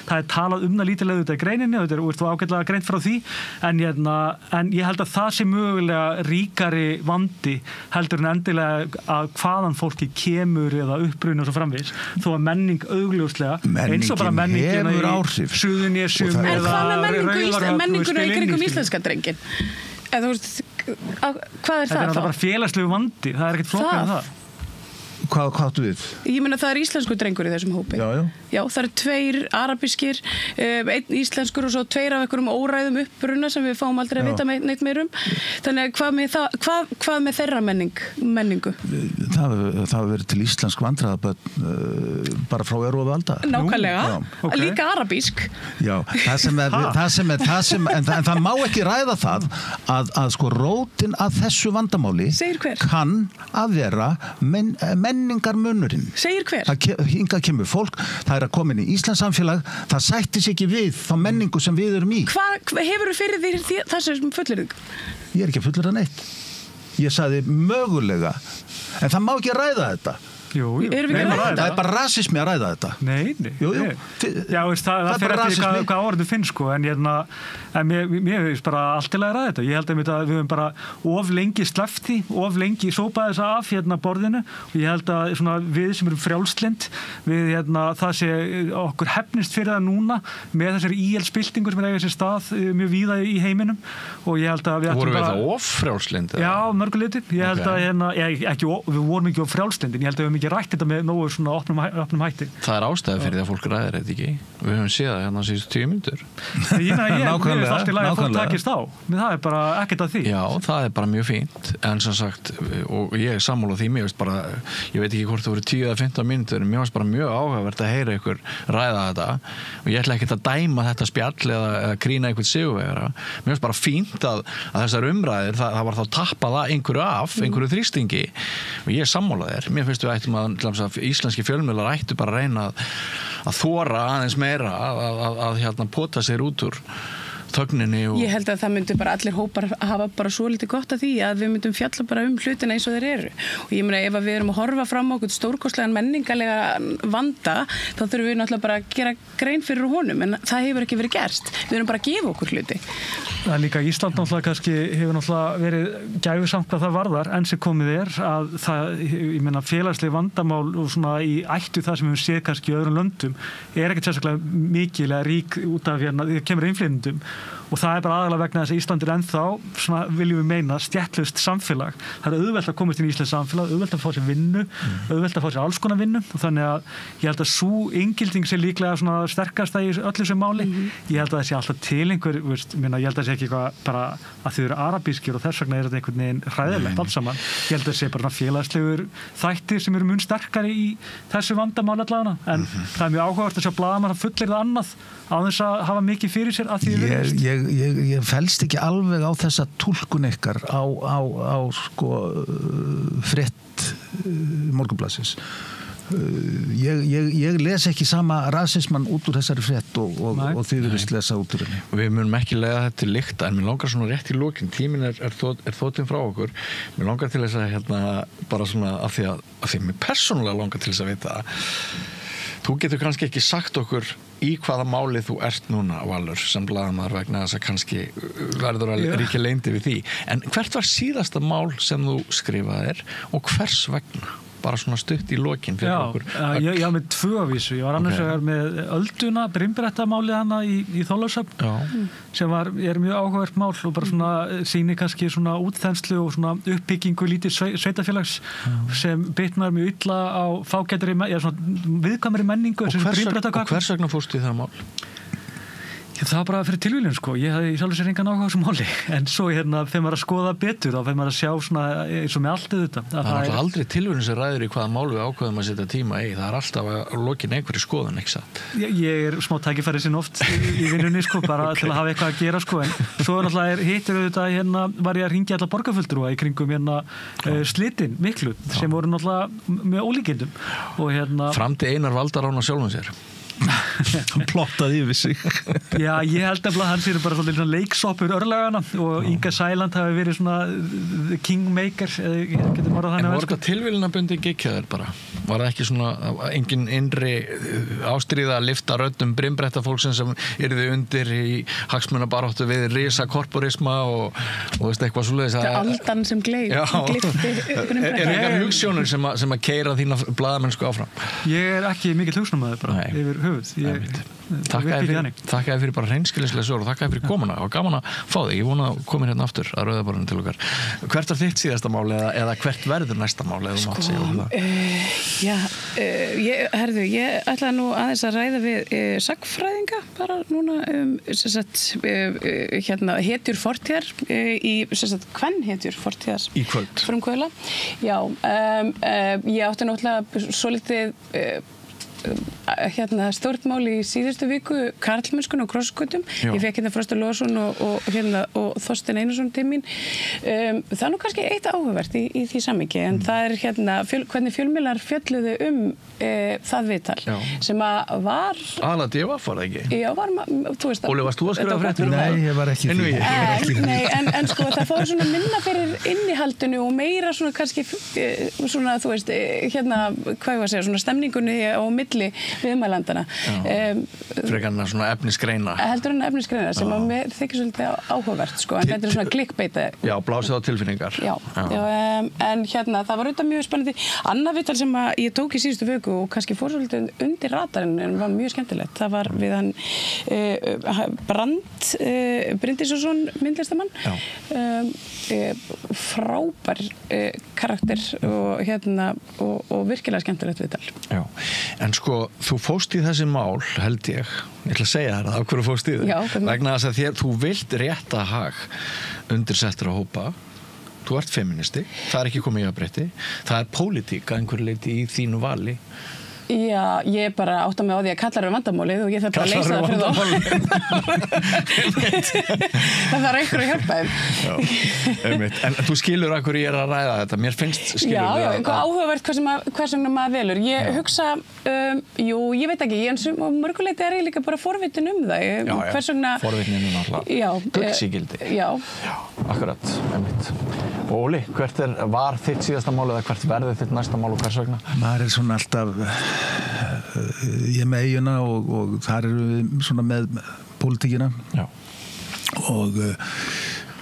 það er talað það lítilega þetta í greininni og þetta er ágætlega greint frá því en ég held að það sé mögulega ríkari vandi heldur en endilega að hvaðan fólki kemur eða uppruna og svo framvegis þó að menning augljóslega eins og bara menningin í Suðurnesjum en hvað með menninguna í kringum íslenska drengin eða þú veist hvað er það þetta er alltaf bara félagslegu vandi það er ekkert flokkar en það Hvað áttu við? Ég meina það er íslensku drengur í þessum hópi. Já, það eru 2 arabískir, 1 íslenskur og svo 2 af einhverjum óræðum uppruna sem við fáum aldrei að vita neitt meir Þannig hvað með þeirra menningu? Það hafa verið til íslensk vandræðabörn bara frá og alda. Nákvæmlega, líka arabísk. Já, en það má ekki ræða það að sko rótin að þessu vandamáli kann að vera menningarmunurinn. Segir hver? Hingað kemur fólk, það er að koma inn í Íslands samfélag, það sættir sig ekki við þá menningu sem við erum í. Hvað hefur þú fyrir því þessum fullyrðing? Ég er ekki að fullyrða neitt. Ég sagði mögulega, en það má ekki ræða þetta. Jú. Það er bara rasismi að ræða þetta. Nei. Jú. Já, það fyrir eftir hvað orðu finnst sko, en mér finnst bara allt til að ræða þetta. Ég held að við höfum bara of lengi sleppt því, of lengi sópaði þess af borðinu og ég held að svona, við sem erum frjálslynd, það sé okkur hefnist fyrir það núna með þessari íelsbyltingu sem er eiga sér stað mjög víða í heiminum og ég held að við vorum við það of frjálslynd? Já, mörgu leyti. Ég held að við vorum ekki of frjálslynd en ég held að við ekki rætt þetta með nógu svona opnum hætti. Það er ástæða fyrir því að fólk ræðir þetta ekki. Við höfum séð það hérna síðustu 10 mínútur. Ég finnst allt í lagi að fólk takist á. Men það er bara ekkert að því. Já, það er bara mjög fínt. En sem sagt, og ég er sammála því, mér veist bara, ég veit ekki hvort það voru 10 eða 15 mínútur, en mér finnst bara mjög áhugavert að heyra ykkur ræða þetta. Og ég ætla ekkert að dæma þetta spjall eða krýna einhvern sigurvegara. Mér finnst bara fínt að þessar umræður, það var þá tappað einhverju þrýstingi. Og ég er sammála þér. Mér finnst við ættum að íslenski fjölmiðlar ættu bara að reyna að þora aðeins meira að pota sér út úr þögninni og... Ég held að það myndi bara allir hópar hafa bara svo lítið gott af því að við myndum fjalla bara hlutina eins og þeir eru. Og ég meina ef við erum að horfa fram á okkur stórkostlegan menningalega vanda, þá þurfum við náttúrulega bara að gera grein fyrir honum, en það hefur ekki verið gerst. Við erum bara að gefa okkur hluti. Það er líka Ísland náttúrulega kannski hefur náttúrulega verið gæfusamt hvað það varðar, enn sem komið að það, ég meina félagsleg vandamál og svona í ættu það sem við séð kannski í öðrum löndum ekkert sérstaklega mikilega rík út af það kemur innflytjendum og það bara aðalega vegna þess að Ísland ennþá svona viljum við meina stjættlaust samfélag. Það auðvelt að komast inn í Íslands samfélag, auðvelt að fá sér vinnu, auðvelt að fá sér alls konar vinnu og þannig að ég held að sú inngilding sé líklega svona sterkast í öllu sem máli. Ég held að það sé alltaf til einhver, ég held að það sé ekki eitthvað bara að þau eru arabískir og þess vegna þetta einhvern veginn hræðilegt alls saman. Ég held að það sé bara félagslegur þættir sem eru mun sterkari í þessu vandamáli allavega, en það er mjög áhugavert að sjá blaðamenn að fullyrða annað á þess að hafa mikið fyrir sér að því ég felst ekki alveg á þessa túlkun ykkar á sko frétt Morgunblaðsins. Ég les ekki sama rasismann út úr þessari frétt og þið virðist lesa út úr henni. Við munum ekki leiða þetta til lykta, en mér langar svona rétt í lokin, tíminn er þóttinn frá okkur. Mér langar til þess að bara svona af því mér persónulega langar til þess að vita þú getur kannski ekki sagt okkur í hvaða máli þú ert núna, Valur, sem blaðamaður vegna þess að kannski verður að ríkja leyndi við því. En hvert var síðasta mál sem þú skrifaðir og hvers vegna? Bara svona stutt í lokin fyrir okkur. Já, með 2 avísu. Ég var annars vegar með Ölduna, brimbrettamálið hana í Þorlákshöfn, sem er mjög áhugavert mál og bara svona sýnir kannski svona útþenslu og svona uppbyggingu lítið sveitafélags sem bitnar mjög illa á fágætari, svona viðkvæmari menningu. Og hvers vegna fórstu í það mál? Það var bara fyrir tilvíljun, sko. Ég hafði í sjálfu sér engan áhuga á þessu máli. En svo þegar maður að skoða betur, þá þegar maður að sjá svona eins og með allt þetta. Það er aldrei tilvíljun sem ræður í hvaða mál við ákveðum að setja tíma í. Það er alltaf að lokin einhverju skoðun, ekki satt? Ég er smá tækifæri sinn oft í vinnunni, sko, bara til að hafa eitthvað að gera, sko. En svo náttúrulega hittir auðvitað, var ég að hringja alla borgarfulltrúa í kringum slitin miklu, sem voru náttúrulega með ólíkindum. Framdi Einar Valdarána sjálfum sér. Hann plottaði yfir sig. Já, ég held að hann sér bara svolítið leiksoppur örlagana og Inga Sæland hafi verið svona kingmaker, getur maður að þannig að En voru þetta tilvílunarbundi gikkjaður bara? Var það ekki svona engin innri ástríða að lyfta röddum brimbrettafólksins sem yrði undir í hagsmunabaráttu við risakorporisma og veist eitthvað svoleiðis? Það er aldan sem gleypti engar hugsjónir sem að keyra þína blaðamennsku áfram? Ég er ekki mikill hugsjónamaður bara yfir höfuð. Þakka fyrir bara hreinskilnislega sögur og þakka fyrir komuna og gaman að fá þig. Ég vona að komin hérna aftur að Rauðaborðinu til okkar. Hvert var þitt síðasta mál eða hvert verður næsta mál eða þú mátt segja um það? Ég ætlaði nú aðeins að ræða við sagnfræðinga bara núna hetjur fortíðar í kvenhetjur fortíðar í kvöld frumkvöðla. Já, ég átti náttúrulega svolítið stórtmál í síðustu viku karlmennskun og krossgötum. Ég fekk Frosta Lóðsson og Þorstein Einarsson til mín. Það er nú kannski eitt áhugavert í því samhengi, en það er hvernig fjölmiðlar fjölluðu það viðtal sem að var Aðalega DVF var það ekki? Já, þú veist Óli, varst þú að skrifa fréttir? Nei, ég var ekki því. En sko, það fór svona minna fyrir innihaldinu og meira svona kannski svona, þú veist, hvað ég var að segja, svona stemningunni á milli viðmælandana. Frekarna svona efnisgreina. Heldur hann efnisgreina sem að mér þykir svolítið áhugavert, sko, en þetta er svona klikkbeita. Já, blásið á tilfinningar. Já. En það var auðvitað mjög spennandi. Annað viðtal sem að ég tók í síðustu viku og kannski fór svolítið undir radarinn en var mjög skemmtilegt. Það var við hann Brand Bryndísson myndlistamann. Frábær karakter og virkilega skemmtilegt viðtal. Já, en sko, þú fóst í þessi mál, held ég ætla að segja þér af hverju fóst í þau. Vegna þess að þú vilt rétta hag undirsettra hópa. Þú ert feministi, það er ekki komið í jafnrétti. Það er pólitík að einhverju leyti í þínu vali. Já, ég bara átta mig á því að kallar vandamálið og ég þarf bara að leysa það fyrir þá. Það þarf einhver að hjálpa þeim. Já, einmitt. En þú skilur að hverju ég að ræða þetta. Mér finnst skilur Já, eitthvað áhugavert hvers vegna maður velur. Ég hugsa, ég veit ekki, ég mörguleiti er ég líka bara forvitin það. Hvers vegna... Forvitnin náttúrulega. Guldsígildi. Já, akkurat, einmitt. Og Óli, hvert var þitt síðasta mál eða hvert verður þitt næsta mál og hvers vegna? Maður svona alltaf, ég með eiguna og þar erum við svona með pólitíkina. Já. Og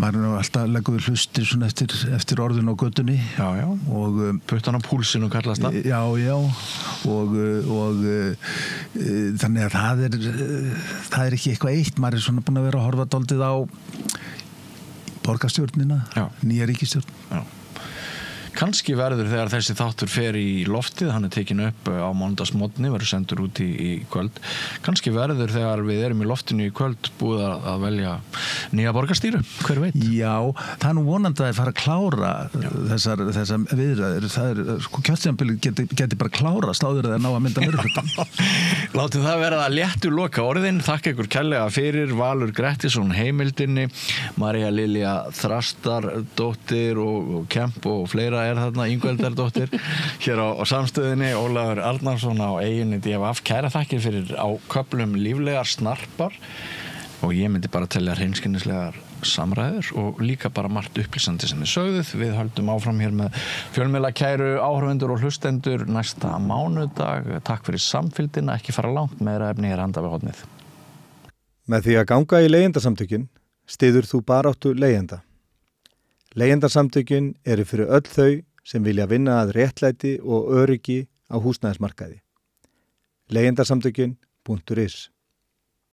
maður alltaf leggur hlustir svona eftir orðin á göttunni. Já. Og puttan á púlsinu kallast það. Já. Og þannig að það er ekki eitthvað eitt. Maður svona búin að vera að horfa dálítið á borgarstjórnina, nýja ríkisstjórn. Já. Kannski verður þegar þessi þáttur fer í loftið, hann tekin upp á mánudagsmorgni, verður sendur út í kvöld. Kannski verður þegar við erum í loftinu í kvöld búið að velja nýja borgarstýru, hver veit? Já, það er nú vonandi að fara að klára þessar viðræður. Það sko kjörtímabilið geti bara klárast áður að það ná að mynda meirihluta. Látið það vera að léttu loka orðin. Þakka ykkur kærlega fyrir Valur Grettisson heimildinni, María Lilja Þrastardóttir og Kemp og fleira er þarna, Ingveldardóttir hér á Samstöðinni, Ólafur Arnarsson á eyjunni DFF. Kæra þakkir fyrir á köflum líflegar snarpar og ég myndi bara telja hreinskilnislegar samræður og líka bara margt upplýsandi sem sögðuð. Við höldum áfram hér með fjölmiðlakæru áhorfendur og hlustendur næsta mánudag. Takk fyrir samfylgdina, ekki fara langt, meira efni hér handa við hornið. Með því að ganga í leigjendasamtökin styður þú baráttu leigjenda. Leigjendasamtökin eru fyrir öll þau sem vilja vinna að réttlæti og öryggi á húsnæðismarkaði. Leigjendasamtökin.is